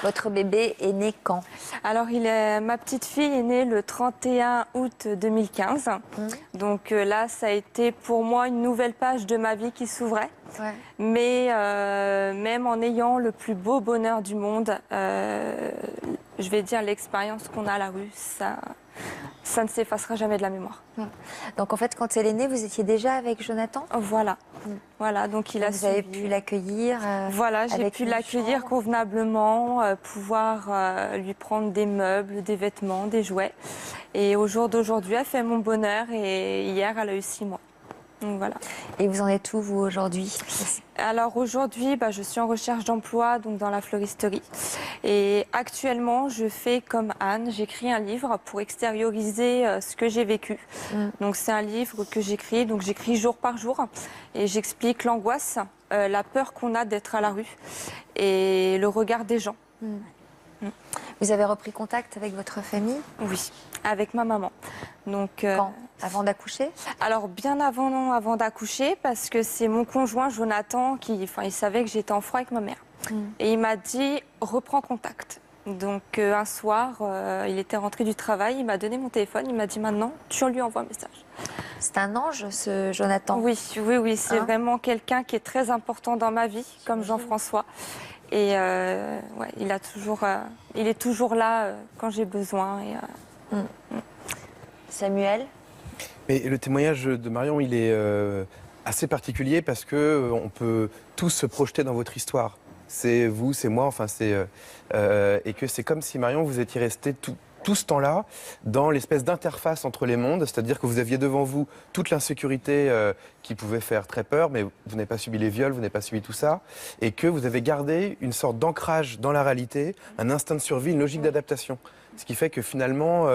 Votre bébé est né quand? Alors, ma petite fille est née le 31 août 2015. Donc là, ça a été pour moi une nouvelle page de ma vie qui s'ouvrait. Ouais. Mais même en ayant le plus beau bonheur du monde, je vais dire l'expérience qu'on a à la rue, ça ne s'effacera jamais de la mémoire. Donc, en fait, quand elle est née, vous étiez déjà avec Jonathan? Voilà. Voilà, donc il a Vous avez suivi. pu l'accueillir Voilà, j'ai avec pu une l'accueillir chambre. convenablement, pouvoir lui prendre des meubles, des vêtements, des jouets. Et au jour d'aujourd'hui, elle fait mon bonheur et hier, elle a eu 6 mois. Donc voilà. Et vous en êtes où, vous, aujourd'hui? Alors aujourd'hui, je suis en recherche d'emploi donc dans la floristerie. Et actuellement, je fais comme Anne, j'écris un livre pour extérioriser ce que j'ai vécu. Donc c'est un livre que j'écris, donc j'écris jour par jour et j'explique l'angoisse, la peur qu'on a d'être à la rue et le regard des gens. Vous avez repris contact avec votre famille? Oui, avec ma maman. Donc, Quand? Avant d'accoucher? Alors bien avant d'accoucher, parce que c'est mon conjoint Jonathan il savait que j'étais en froid avec ma mère. Et il m'a dit reprends contact. Donc un soir, il était rentré du travail, il m'a donné mon téléphone, il m'a dit maintenant tu lui envoies un message. C'est un ange, ce Jonathan? Oui, c'est vraiment quelqu'un qui est très important dans ma vie, comme Jean-François. Et il est toujours là quand j'ai besoin. Samuel? Mais le témoignage de Marion, il est assez particulier parce que on peut tous se projeter dans votre histoire. C'est vous, c'est moi, et que c'est comme si Marion, vous étiez resté tout ce temps-là dans l'espèce d'interface entre les mondes, c'est-à-dire que vous aviez devant vous toute l'insécurité qui pouvait faire très peur, mais vous n'avez pas subi les viols, vous n'avez pas subi tout ça, et que vous avez gardé une sorte d'ancrage dans la réalité, un instinct de survie, une logique d'adaptation. Ce qui fait que finalement,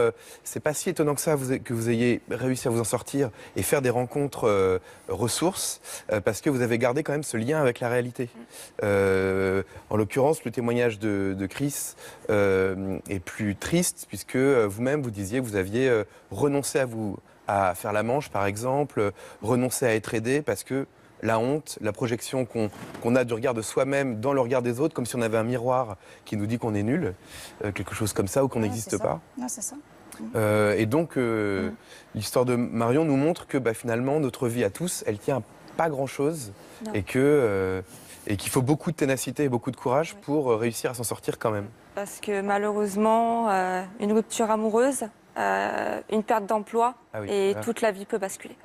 c'est pas si étonnant que ça que vous ayez réussi à vous en sortir et faire des rencontres ressources, parce que vous avez gardé quand même ce lien avec la réalité. En l'occurrence, le témoignage de Chris est plus triste, puisque vous-même, vous disiez que vous aviez renoncé à faire la manche, par exemple, renoncé à être aidé, parce que la honte, la projection qu'on a du regard de soi-même dans le regard des autres, comme si on avait un miroir qui nous dit qu'on est nul, quelque chose comme ça, ou qu'on n'existe pas. Non, c'est ça. Et donc, l'histoire de Marion nous montre que finalement, notre vie à tous, elle tient pas grand-chose, et qu'il faut beaucoup de ténacité et beaucoup de courage pour réussir à s'en sortir quand même. Parce que malheureusement, une rupture amoureuse, une perte d'emploi, toute la vie peut basculer.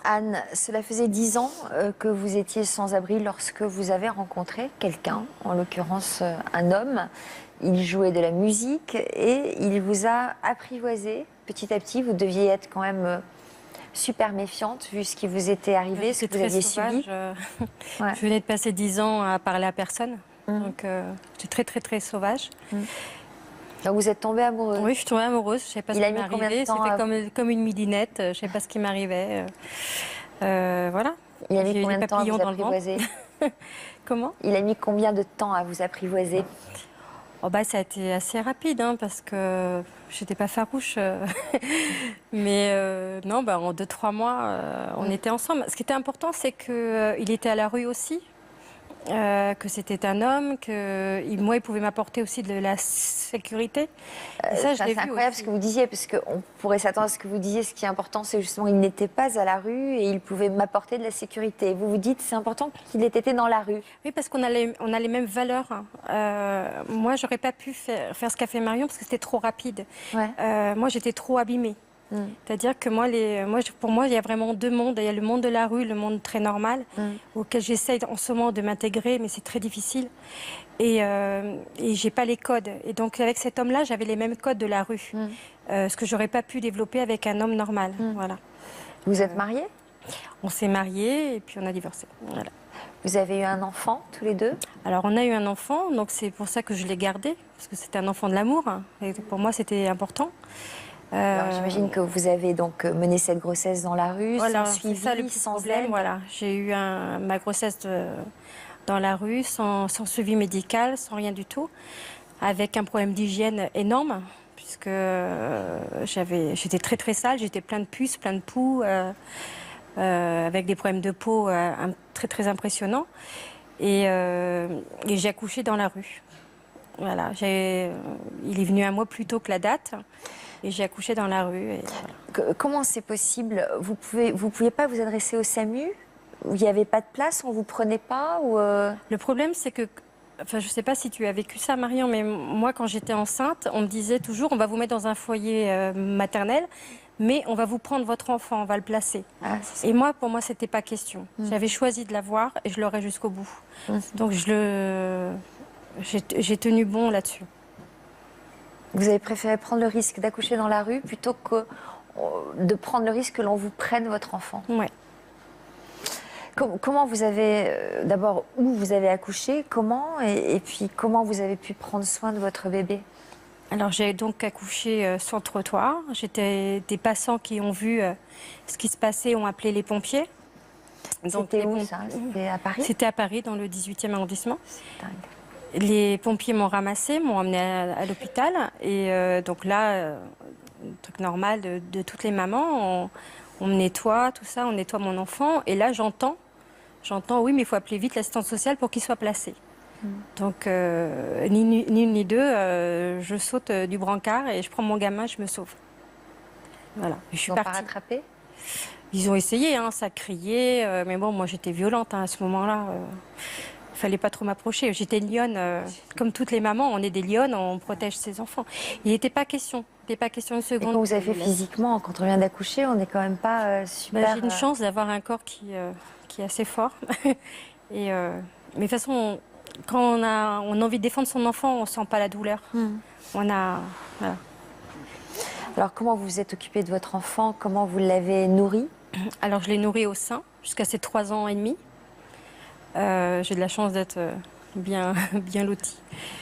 Anne, cela faisait 10 ans que vous étiez sans abri lorsque vous avez rencontré quelqu'un, en l'occurrence un homme. Il jouait de la musique et il vous a apprivoisé petit à petit. Vous deviez être quand même super méfiante vu ce qui vous était arrivé, ce que vous aviez subi. Ouais. Je venais de passer 10 ans à parler à personne. Donc, j'étais très, très, très sauvage. Donc, vous êtes tombée amoureuse? Oui, je suis tombée amoureuse. Je ne savais pas ce qui m'arrivait. C'était comme une midinette. Je ne savais pas ce qui m'arrivait. Voilà. Il a mis combien de temps à vous apprivoiser? Comment? Il a mis combien de temps à vous apprivoiser? Oh bah, ça a été assez rapide, parce que j'étais pas farouche. Mais non, bah, en 2-3 mois, on était ensemble. Ce qui était important, c'est qu'il était à la rue aussi, que c'était un homme, que moi, il pouvait m'apporter aussi de la sécurité. Et ça, c'est incroyable ce que vous disiez, parce qu'on pourrait s'attendre à ce que vous disiez. Ce qui est important, c'est justement qu'il n'était pas à la rue et il pouvait m'apporter de la sécurité. Vous vous dites, c'est important qu'il ait été dans la rue. Oui, parce qu'on a les mêmes valeurs. Moi, j'aurais pas pu faire ce qu'a fait Marion parce que c'était trop rapide. Ouais. Moi, j'étais trop abîmée. C'est-à-dire que pour moi, il y a vraiment 2 mondes. Il y a le monde de la rue, le monde très normal, auquel j'essaye en ce moment de m'intégrer, mais c'est très difficile. Et j'ai pas les codes. Et donc, avec cet homme-là, j'avais les mêmes codes de la rue. Ce que j'aurais pas pu développer avec un homme normal. Voilà. Vous êtes mariés? On s'est mariés et puis on a divorcé. Voilà. Vous avez eu un enfant, tous les deux? Alors, on a eu un enfant, donc c'est pour ça que je l'ai gardé, parce que c'était un enfant de l'amour. Et pour moi, c'était important. Alors, j'imagine que vous avez donc mené cette grossesse dans la rue, voilà, sans suivi, ça, le sans problème, aide. voilà. J'ai eu ma grossesse dans la rue, sans suivi médical, sans rien du tout, avec un problème d'hygiène énorme, puisque j'étais très très sale, j'étais plein de puces, plein de poux, avec des problèmes de peau très très impressionnants. Et j'ai accouché dans la rue. Voilà, il est venu un mois plus tôt que la date. Et j'ai accouché dans la rue. Et voilà. Comment c'est possible? Vous pouviez pas vous adresser au SAMU? Il n'y avait pas de place, on vous prenait pas ou Le problème, c'est que, enfin, je sais pas si tu as vécu ça, Marion, mais moi, quand j'étais enceinte, on me disait toujours, on va vous mettre dans un foyer maternel, mais on va vous prendre votre enfant, on va le placer. Ah, et moi, pour moi, c'était pas question. J'avais choisi de l'avoir et je l'aurais jusqu'au bout. Donc, j'ai tenu bon là-dessus. Vous avez préféré prendre le risque d'accoucher dans la rue plutôt que de prendre le risque que l'on vous prenne votre enfant? Ouais. Comment vous avez, d'abord, où vous avez accouché, comment, et puis comment vous avez pu prendre soin de votre bébé? Alors j'ai donc accouché sur le trottoir. Des passants qui ont vu ce qui se passait ont appelé les pompiers. C'était où ça? C'était à Paris? C'était à Paris, dans le 18e arrondissement. C'est dingue. Les pompiers m'ont ramassé, m'ont emmené à l'hôpital. Et donc là, truc normal de toutes les mamans, on me nettoie, tout ça, on nettoie mon enfant. Et là, j'entends, oui, mais il faut appeler vite l'assistante sociale pour qu'il soit placé. Donc, ni une ni deux, je saute du brancard et je prends mon gamin, je me sauve. Voilà. Je suis partie. Pas rattrapé? Ils ont essayé, ça criait, mais bon, moi j'étais violente à ce moment-là. Il fallait pas trop m'approcher. J'étais lionne, comme toutes les mamans, on est des lionnes, on protège ses enfants. Il n'était pas question. Il n'était pas question une seconde. Et quand vous avez fait physiquement, quand on vient d'accoucher, on n'est quand même pas super... J'ai une chance d'avoir un corps qui est assez fort. Mais de toute façon, quand on a envie de défendre son enfant, on ne sent pas la douleur. Voilà. Alors, comment vous vous êtes occupée de votre enfant? Comment vous l'avez nourri? Alors, je l'ai nourri au sein jusqu'à ses 3 ans et demi. J'ai de la chance d'être bien lotie.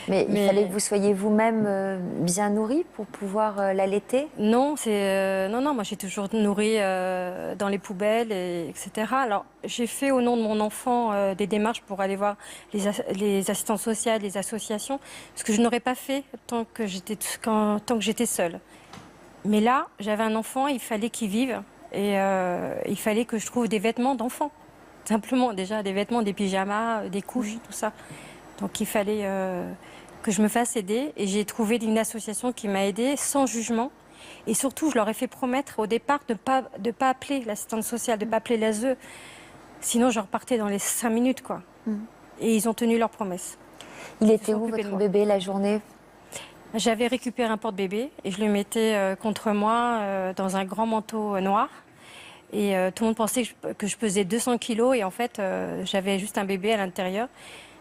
Mais il fallait que vous soyez vous-même bien nourrie pour pouvoir l'allaiter? Non, non, moi j'ai toujours nourri dans les poubelles, etc. Alors j'ai fait au nom de mon enfant des démarches pour aller voir les assistantes sociales, les associations, ce que je n'aurais pas fait tant que j'étais seule. Mais là, j'avais un enfant, il fallait qu'il vive et il fallait que je trouve des vêtements d'enfant. Simplement, déjà, des vêtements, des pyjamas, des couches, tout ça. Donc, il fallait que je me fasse aider. Et j'ai trouvé une association qui m'a aidée sans jugement. Et surtout, je leur ai fait promettre au départ de ne pas appeler l'assistante sociale, de ne pas appeler l'ASE. Sinon, je repartais dans les 5 minutes, quoi. Et ils ont tenu leur promesse. Il était où, votre bébé, la journée? J'avais récupéré un porte-bébé et je le mettais contre moi dans un grand manteau noir. Et tout le monde pensait que je pesais 200 kilos et en fait, j'avais juste un bébé à l'intérieur.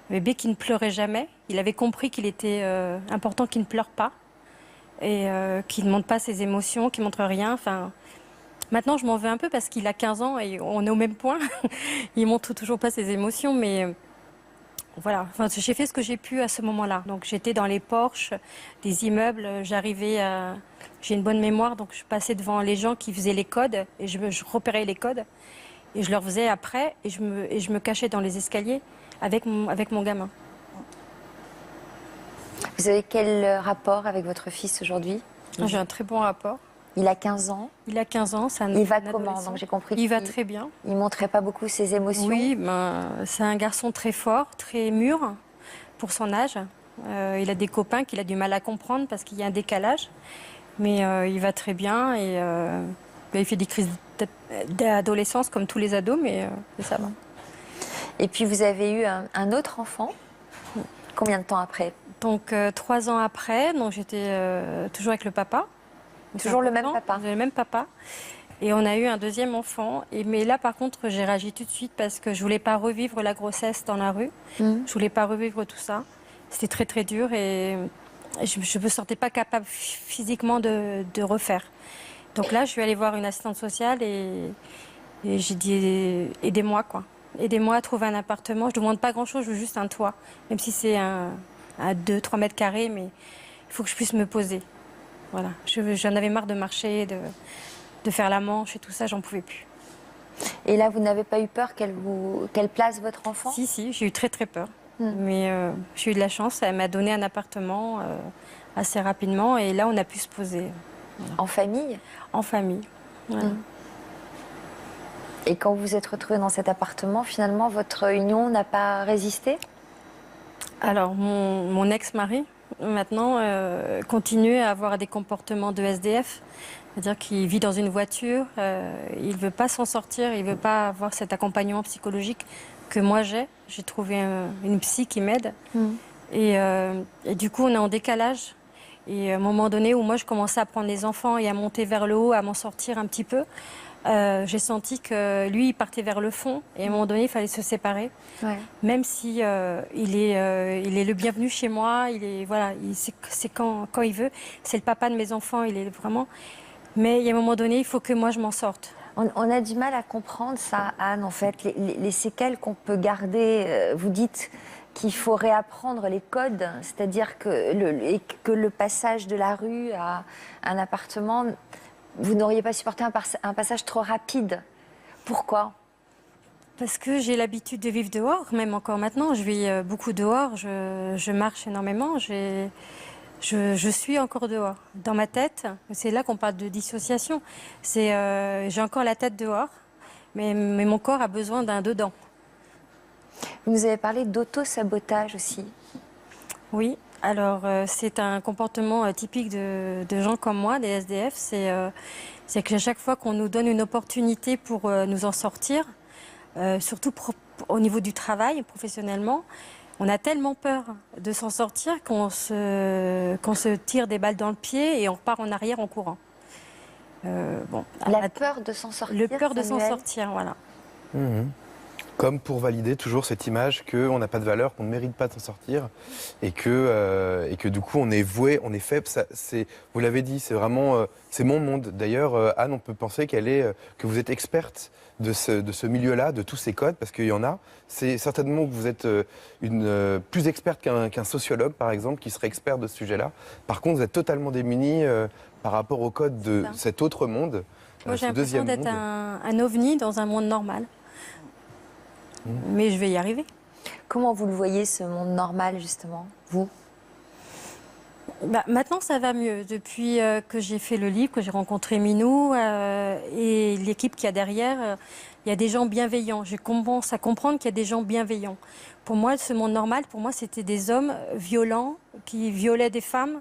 Un bébé qui ne pleurait jamais. Il avait compris qu'il était important qu'il ne pleure pas et qu'il ne montre pas ses émotions, qu'il ne montre rien. Enfin, Maintenant, je m'en veux un peu parce qu'il a 15 ans et on est au même point. Il montre toujours pas ses émotions, mais voilà. Enfin, j'ai fait ce que j'ai pu à ce moment-là. Donc, j'étais dans les porches des immeubles. J'ai une bonne mémoire, donc je passais devant les gens qui faisaient les codes et je repérais les codes et je leur faisais après et je me cachais dans les escaliers avec mon gamin. Vous avez quel rapport avec votre fils aujourd'hui? J'ai un très bon rapport. Il a 15 ans. Il a 15 ans. Il va comment? Donc j'ai compris. Il va très bien. Il montrait pas beaucoup ses émotions. Oui, c'est un garçon très fort, très mûr pour son âge. Il a des copains qu'il a du mal à comprendre parce qu'il y a un décalage. Mais il va très bien et il fait des crises d'adolescence comme tous les ados, mais ça va. Et puis vous avez eu un autre enfant. Combien de temps après? Donc 3 ans après, donc j'étais toujours avec le papa. Toujours le même papa. Le même papa. Et on a eu un deuxième enfant. Mais là, par contre, j'ai réagi tout de suite parce que je voulais pas revivre la grossesse dans la rue. Je voulais pas revivre tout ça. C'était très très dur et je me sentais pas capable physiquement de refaire. Donc là, je suis allée voir une assistante sociale et j'ai dit aidez-moi quoi. Aidez-moi à trouver un appartement. Je ne demande pas grand-chose, je veux juste un toit. Même si c'est à 2-3 mètres carrés, mais il faut que je puisse me poser. Voilà. J'en avais marre de marcher, de faire la manche et tout ça, j'en pouvais plus. Et là, vous n'avez pas eu peur qu'elle place votre enfant? Si, j'ai eu très très peur. Mais j'ai eu de la chance, elle m'a donné un appartement assez rapidement et là, on a pu se poser. Voilà. En famille? En famille, voilà. Et quand vous vous êtes retrouvée dans cet appartement, finalement, votre union n'a pas résisté? Alors, mon ex-mari, maintenant, continue à avoir des comportements de SDF. C'est-à-dire qu'il vit dans une voiture, il ne veut pas s'en sortir, il ne veut pas avoir cet accompagnement psychologique que moi j'ai. J'ai trouvé une psy qui m'aide. Et du coup, on est en décalage. Et à un moment donné où moi, je commençais à prendre les enfants et à monter vers le haut, à m'en sortir un petit peu, j'ai senti que lui, il partait vers le fond. Et à un moment donné, il fallait se séparer. Ouais. Même si il est le bienvenu chez moi, c'est quand il veut. C'est le papa de mes enfants, il est vraiment... Mais il y a un moment donné, il faut que moi, je m'en sorte. On a du mal à comprendre ça, Anne, en fait. Les séquelles qu'on peut garder, vous dites qu'il faut réapprendre les codes, c'est-à-dire que le passage de la rue à un appartement, vous n'auriez pas supporté un passage trop rapide. Pourquoi? Parce que j'ai l'habitude de vivre dehors, même encore maintenant. Je vis beaucoup dehors, je marche énormément, je suis encore dehors. Dans ma tête, c'est là qu'on parle de dissociation. J'ai encore la tête dehors, mais mon corps a besoin d'un dedans. Vous nous avez parlé d'auto-sabotage aussi. Oui, alors c'est un comportement typique de gens comme moi, des SDF. C'est qu'à chaque fois qu'on nous donne une opportunité pour nous en sortir, surtout au niveau du travail, professionnellement, on a tellement peur de s'en sortir qu'on se tire des balles dans le pied et on repart en arrière en courant. La peur de s'en sortir. Le peur de s'en sortir, voilà. Comme pour valider toujours cette image qu'on n'a pas de valeur, qu'on ne mérite pas de s'en sortir et que du coup on est voué, on est faible. Vous l'avez dit, c'est vraiment c'est mon monde. D'ailleurs, Anne, on peut penser que vous êtes experte de ce milieu-là, de tous ces codes, parce qu'il y en a. C'est certainement que vous êtes plus experte qu'un sociologue, par exemple, qui serait expert de ce sujet-là. Par contre, vous êtes totalement démunie par rapport aux codes de cet autre monde. Moi, j'ai l'impression d'être un ovni dans un monde normal. Mais je vais y arriver. Comment vous le voyez, ce monde normal, justement, vous? Maintenant, ça va mieux. Depuis que j'ai fait le livre, que j'ai rencontré Minou et l'équipe qu'il y a derrière, il y a des gens bienveillants. Je commence à comprendre qu'il y a des gens bienveillants. Pour moi, ce monde normal, pour moi, c'était des hommes violents qui violaient des femmes.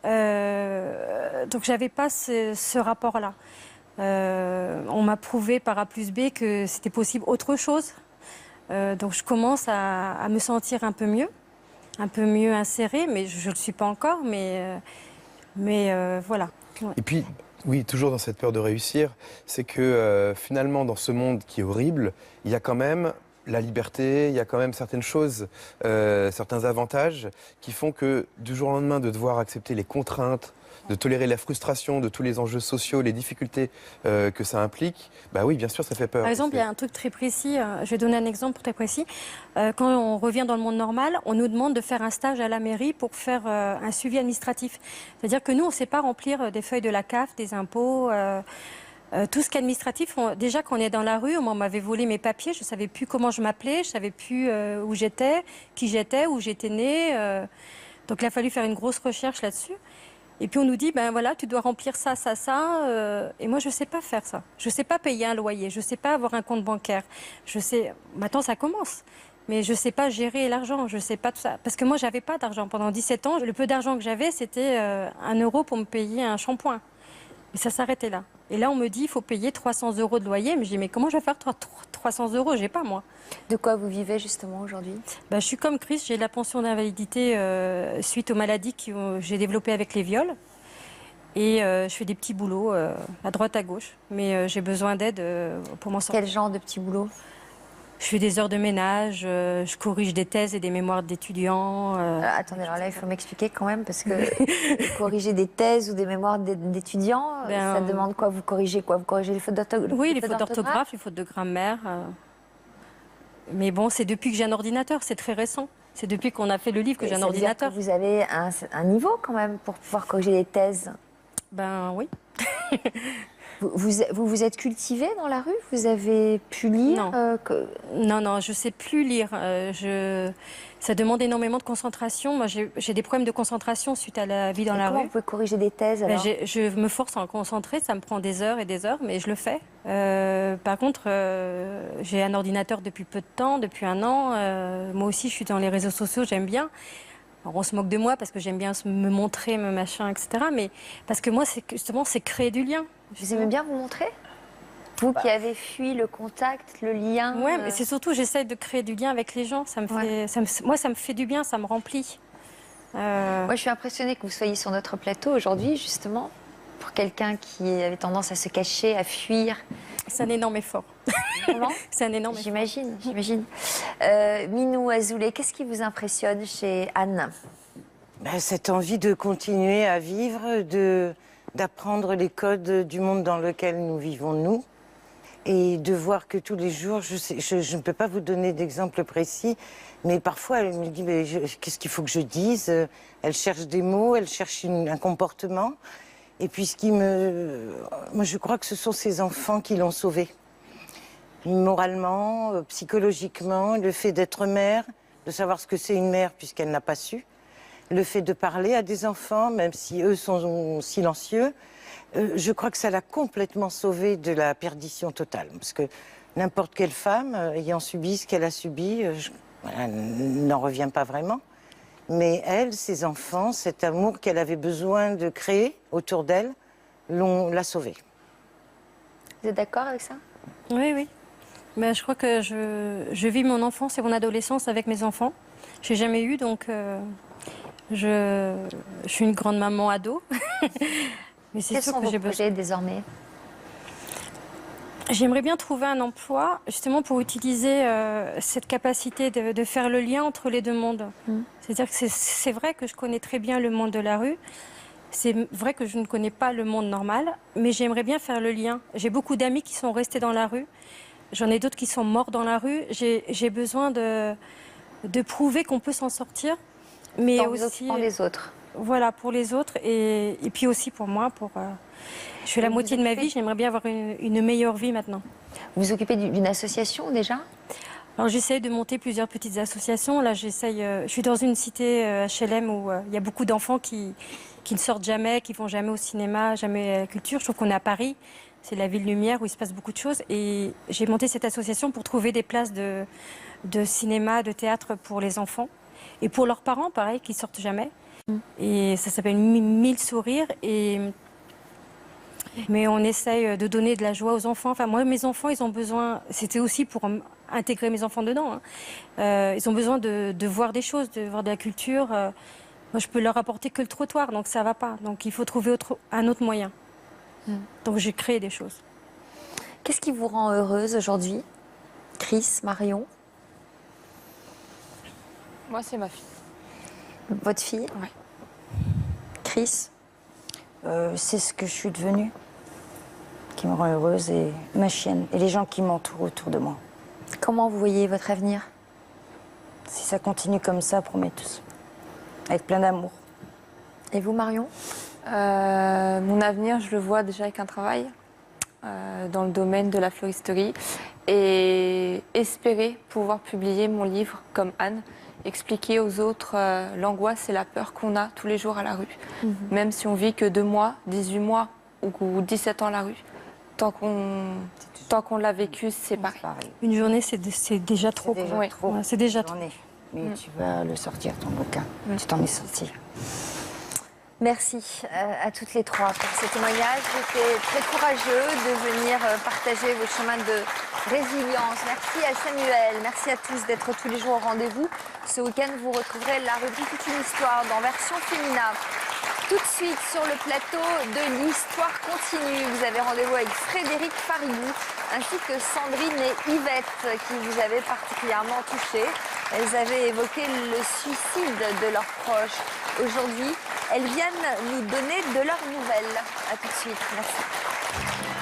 Donc, je n'avais pas ce rapport-là. On m'a prouvé par A plus B que c'était possible autre chose. Donc je commence à me sentir un peu mieux insérée, mais je ne le suis pas encore, mais voilà. Ouais. Et puis, oui, toujours dans cette peur de réussir, c'est que finalement, dans ce monde qui est horrible, il y a quand même la liberté, il y a quand même certaines choses, certains avantages qui font que du jour au lendemain, de devoir accepter les contraintes de tolérer la frustration de tous les enjeux sociaux, les difficultés que ça implique, bah oui, bien sûr, ça fait peur. Par exemple, il y a un truc très précis, je vais donner un exemple très précis. Quand on revient dans le monde normal, on nous demande de faire un stage à la mairie pour faire un suivi administratif. C'est-à-dire que nous, on ne sait pas remplir des feuilles de la CAF, des impôts, tout ce qui est administratif. Déjà, quand on est dans la rue, on m'avait volé mes papiers, je ne savais plus comment je m'appelais, je ne savais plus où j'étais, qui j'étais, où j'étais née. Donc il a fallu faire une grosse recherche là-dessus. Et puis on nous dit, ben voilà, tu dois remplir ça, ça, ça. Et moi, je ne sais pas faire ça. Je ne sais pas payer un loyer, je ne sais pas avoir un compte bancaire. Je sais, maintenant ça commence. Mais je ne sais pas gérer l'argent, je ne sais pas tout ça. Parce que moi, je n'avais pas d'argent. Pendant 17 ans, le peu d'argent que j'avais, c'était 1 euro pour me payer un shampoing. Et ça s'arrêtait là. Et là, on me dit, il faut payer 300 € de loyer. Mais je dis, mais comment je vais faire 300 €? Je n'ai pas, moi. De quoi vous vivez justement aujourd'hui? Ben, je suis comme Chris, j'ai la pension d'invalidité suite aux maladies que j'ai développées avec les viols. Et je fais des petits boulots à droite, à gauche. Mais j'ai besoin d'aide pour m'en sortir. Quel genre de petits boulots? Je fais des heures de ménage, je corrige des thèses et des mémoires d'étudiants. Attendez, alors là, il faut m'expliquer quand même, parce que corriger des thèses ou des mémoires d'étudiants, ça demande quoi? Vous corrigez quoi? Vous corrigez les fautes d'orthographe? Oui, les fautes d'orthographe, les fautes de grammaire. Mais bon, c'est depuis que j'ai un ordinateur, c'est très récent. C'est depuis qu'on a fait le livre que j'ai un ordinateur. Vous avez un niveau quand même pour pouvoir corriger les thèses? Ben oui. Vous êtes cultivé dans la rue? Vous avez pu lire? Non, je ne sais plus lire. Ça demande énormément de concentration. Moi, j'ai des problèmes de concentration suite à la vie dans la rue. Comment vous pouvez corriger des thèses alors? Je me force à me concentrer, ça me prend des heures et des heures, mais je le fais. Par contre, j'ai un ordinateur depuis peu de temps, depuis 1 an. Moi aussi, je suis dans les réseaux sociaux, j'aime bien. Alors, on se moque de moi parce que j'aime bien me montrer, me machin, etc. Mais parce que moi, justement, c'est créer du lien. Vous aimez bien vous montrer? Vous qui avez fui le contact, le lien. Oui, mais c'est surtout, j'essaie de créer du lien avec les gens. Moi, ça me fait du bien, ça me remplit. Moi, je suis impressionnée que vous soyez sur notre plateau aujourd'hui, justement, pour quelqu'un qui avait tendance à se cacher, à fuir. C'est un énorme effort. Comment? C'est un énorme effort. J'imagine. Minou Azoulay, qu'est-ce qui vous impressionne chez Anne? Cette envie de continuer à vivre, d'apprendre les codes du monde dans lequel nous vivons, nous, et de voir que tous les jours, je ne peux pas vous donner d'exemple précis, mais parfois elle me dit, mais qu'est-ce qu'il faut que je dise? Elle cherche des mots, elle cherche un comportement, et puis moi je crois que ce sont ces enfants qui l'ont sauvée. Moralement, psychologiquement, le fait d'être mère, de savoir ce que c'est une mère puisqu'elle n'a pas su, le fait de parler à des enfants, même si eux sont silencieux, je crois que ça l'a complètement sauvée de la perdition totale. Parce que n'importe quelle femme, ayant subi ce qu'elle a subi, n'en revient pas vraiment. Mais elle, ses enfants, cet amour qu'elle avait besoin de créer autour d'elle, l'a sauvée. Vous êtes d'accord avec ça? Oui, oui. Ben, je crois que je vis mon enfance et mon adolescence avec mes enfants. Je n'ai jamais eu, donc je suis une grande maman ado. Mais c'est Quels sûr sont que vos j'ai projets désormais? J'aimerais bien trouver un emploi, justement pour utiliser cette capacité de faire le lien entre les deux mondes. C'est-à-dire que c'est vrai que je connais très bien le monde de la rue. C'est vrai que je ne connais pas le monde normal, mais j'aimerais bien faire le lien. J'ai beaucoup d'amis qui sont restés dans la rue. J'en ai d'autres qui sont morts dans la rue. J'ai besoin de prouver qu'on peut s'en sortir. Mais aussi pour les autres. Voilà, pour les autres et puis aussi pour moi. Je fais la moitié de ma vie, j'aimerais bien avoir une meilleure vie maintenant. Vous vous occupez d'une association déjà? Alors j'essaye de monter plusieurs petites associations. Là, je suis dans une cité HLM où il y a beaucoup d'enfants qui ne sortent jamais, qui vont jamais au cinéma, jamais à la culture. Je trouve qu'on est à Paris, c'est la ville lumière où il se passe beaucoup de choses. Et j'ai monté cette association pour trouver des places de cinéma, de théâtre pour les enfants. Et pour leurs parents, pareil, qui ne sortent jamais. Et ça s'appelle 1000 sourires. Mais on essaye de donner de la joie aux enfants. Enfin, moi, mes enfants, ils ont besoin... C'était aussi pour intégrer mes enfants dedans. Ils ont besoin de voir des choses, de voir de la culture. Moi, je peux leur apporter que le trottoir, donc ça ne va pas. Donc il faut trouver un autre moyen. Donc j'ai créé des choses. Qu'est-ce qui vous rend heureuse aujourd'hui? Chris, Marion? Moi, c'est ma fille. Votre fille? Oui. Chris? c'est ce que je suis devenue qui me rend heureuse, et ma chienne et les gens qui m'entourent autour de moi. Comment vous voyez votre avenir? Si ça continue comme ça, promet tous. Avec plein d'amour. Et vous, Marion? Mon avenir, je le vois déjà avec un travail dans le domaine de la floristerie et espérer pouvoir publier mon livre comme Anne, expliquer aux autres l'angoisse et la peur qu'on a tous les jours à la rue. Même si on vit que 2 mois, 18 mois ou 17 ans à la rue, tant qu'on l'a vécu, c'est pareil. Une journée, c'est déjà trop. C'est déjà quoi. trop. Ouais, c'est déjà trop. Journée. Mais tu vas le sortir, ton bouquin. Tu t'en es sorti. Merci à toutes les trois pour ce témoignage. C'était très courageux de venir partager vos chemins de résilience. Merci à Samuel, merci à tous d'être tous les jours au rendez-vous. Ce week-end, vous retrouverez la rubrique Toute une histoire dans version féminin. Tout de suite sur le plateau de l'Histoire continue, vous avez rendez-vous avec Frédéric Farigou ainsi que Sandrine et Yvette qui vous avaient particulièrement touché. Elles avaient évoqué le suicide de leurs proches. Aujourd'hui, elles viennent nous donner de leurs nouvelles. A tout de suite. Merci.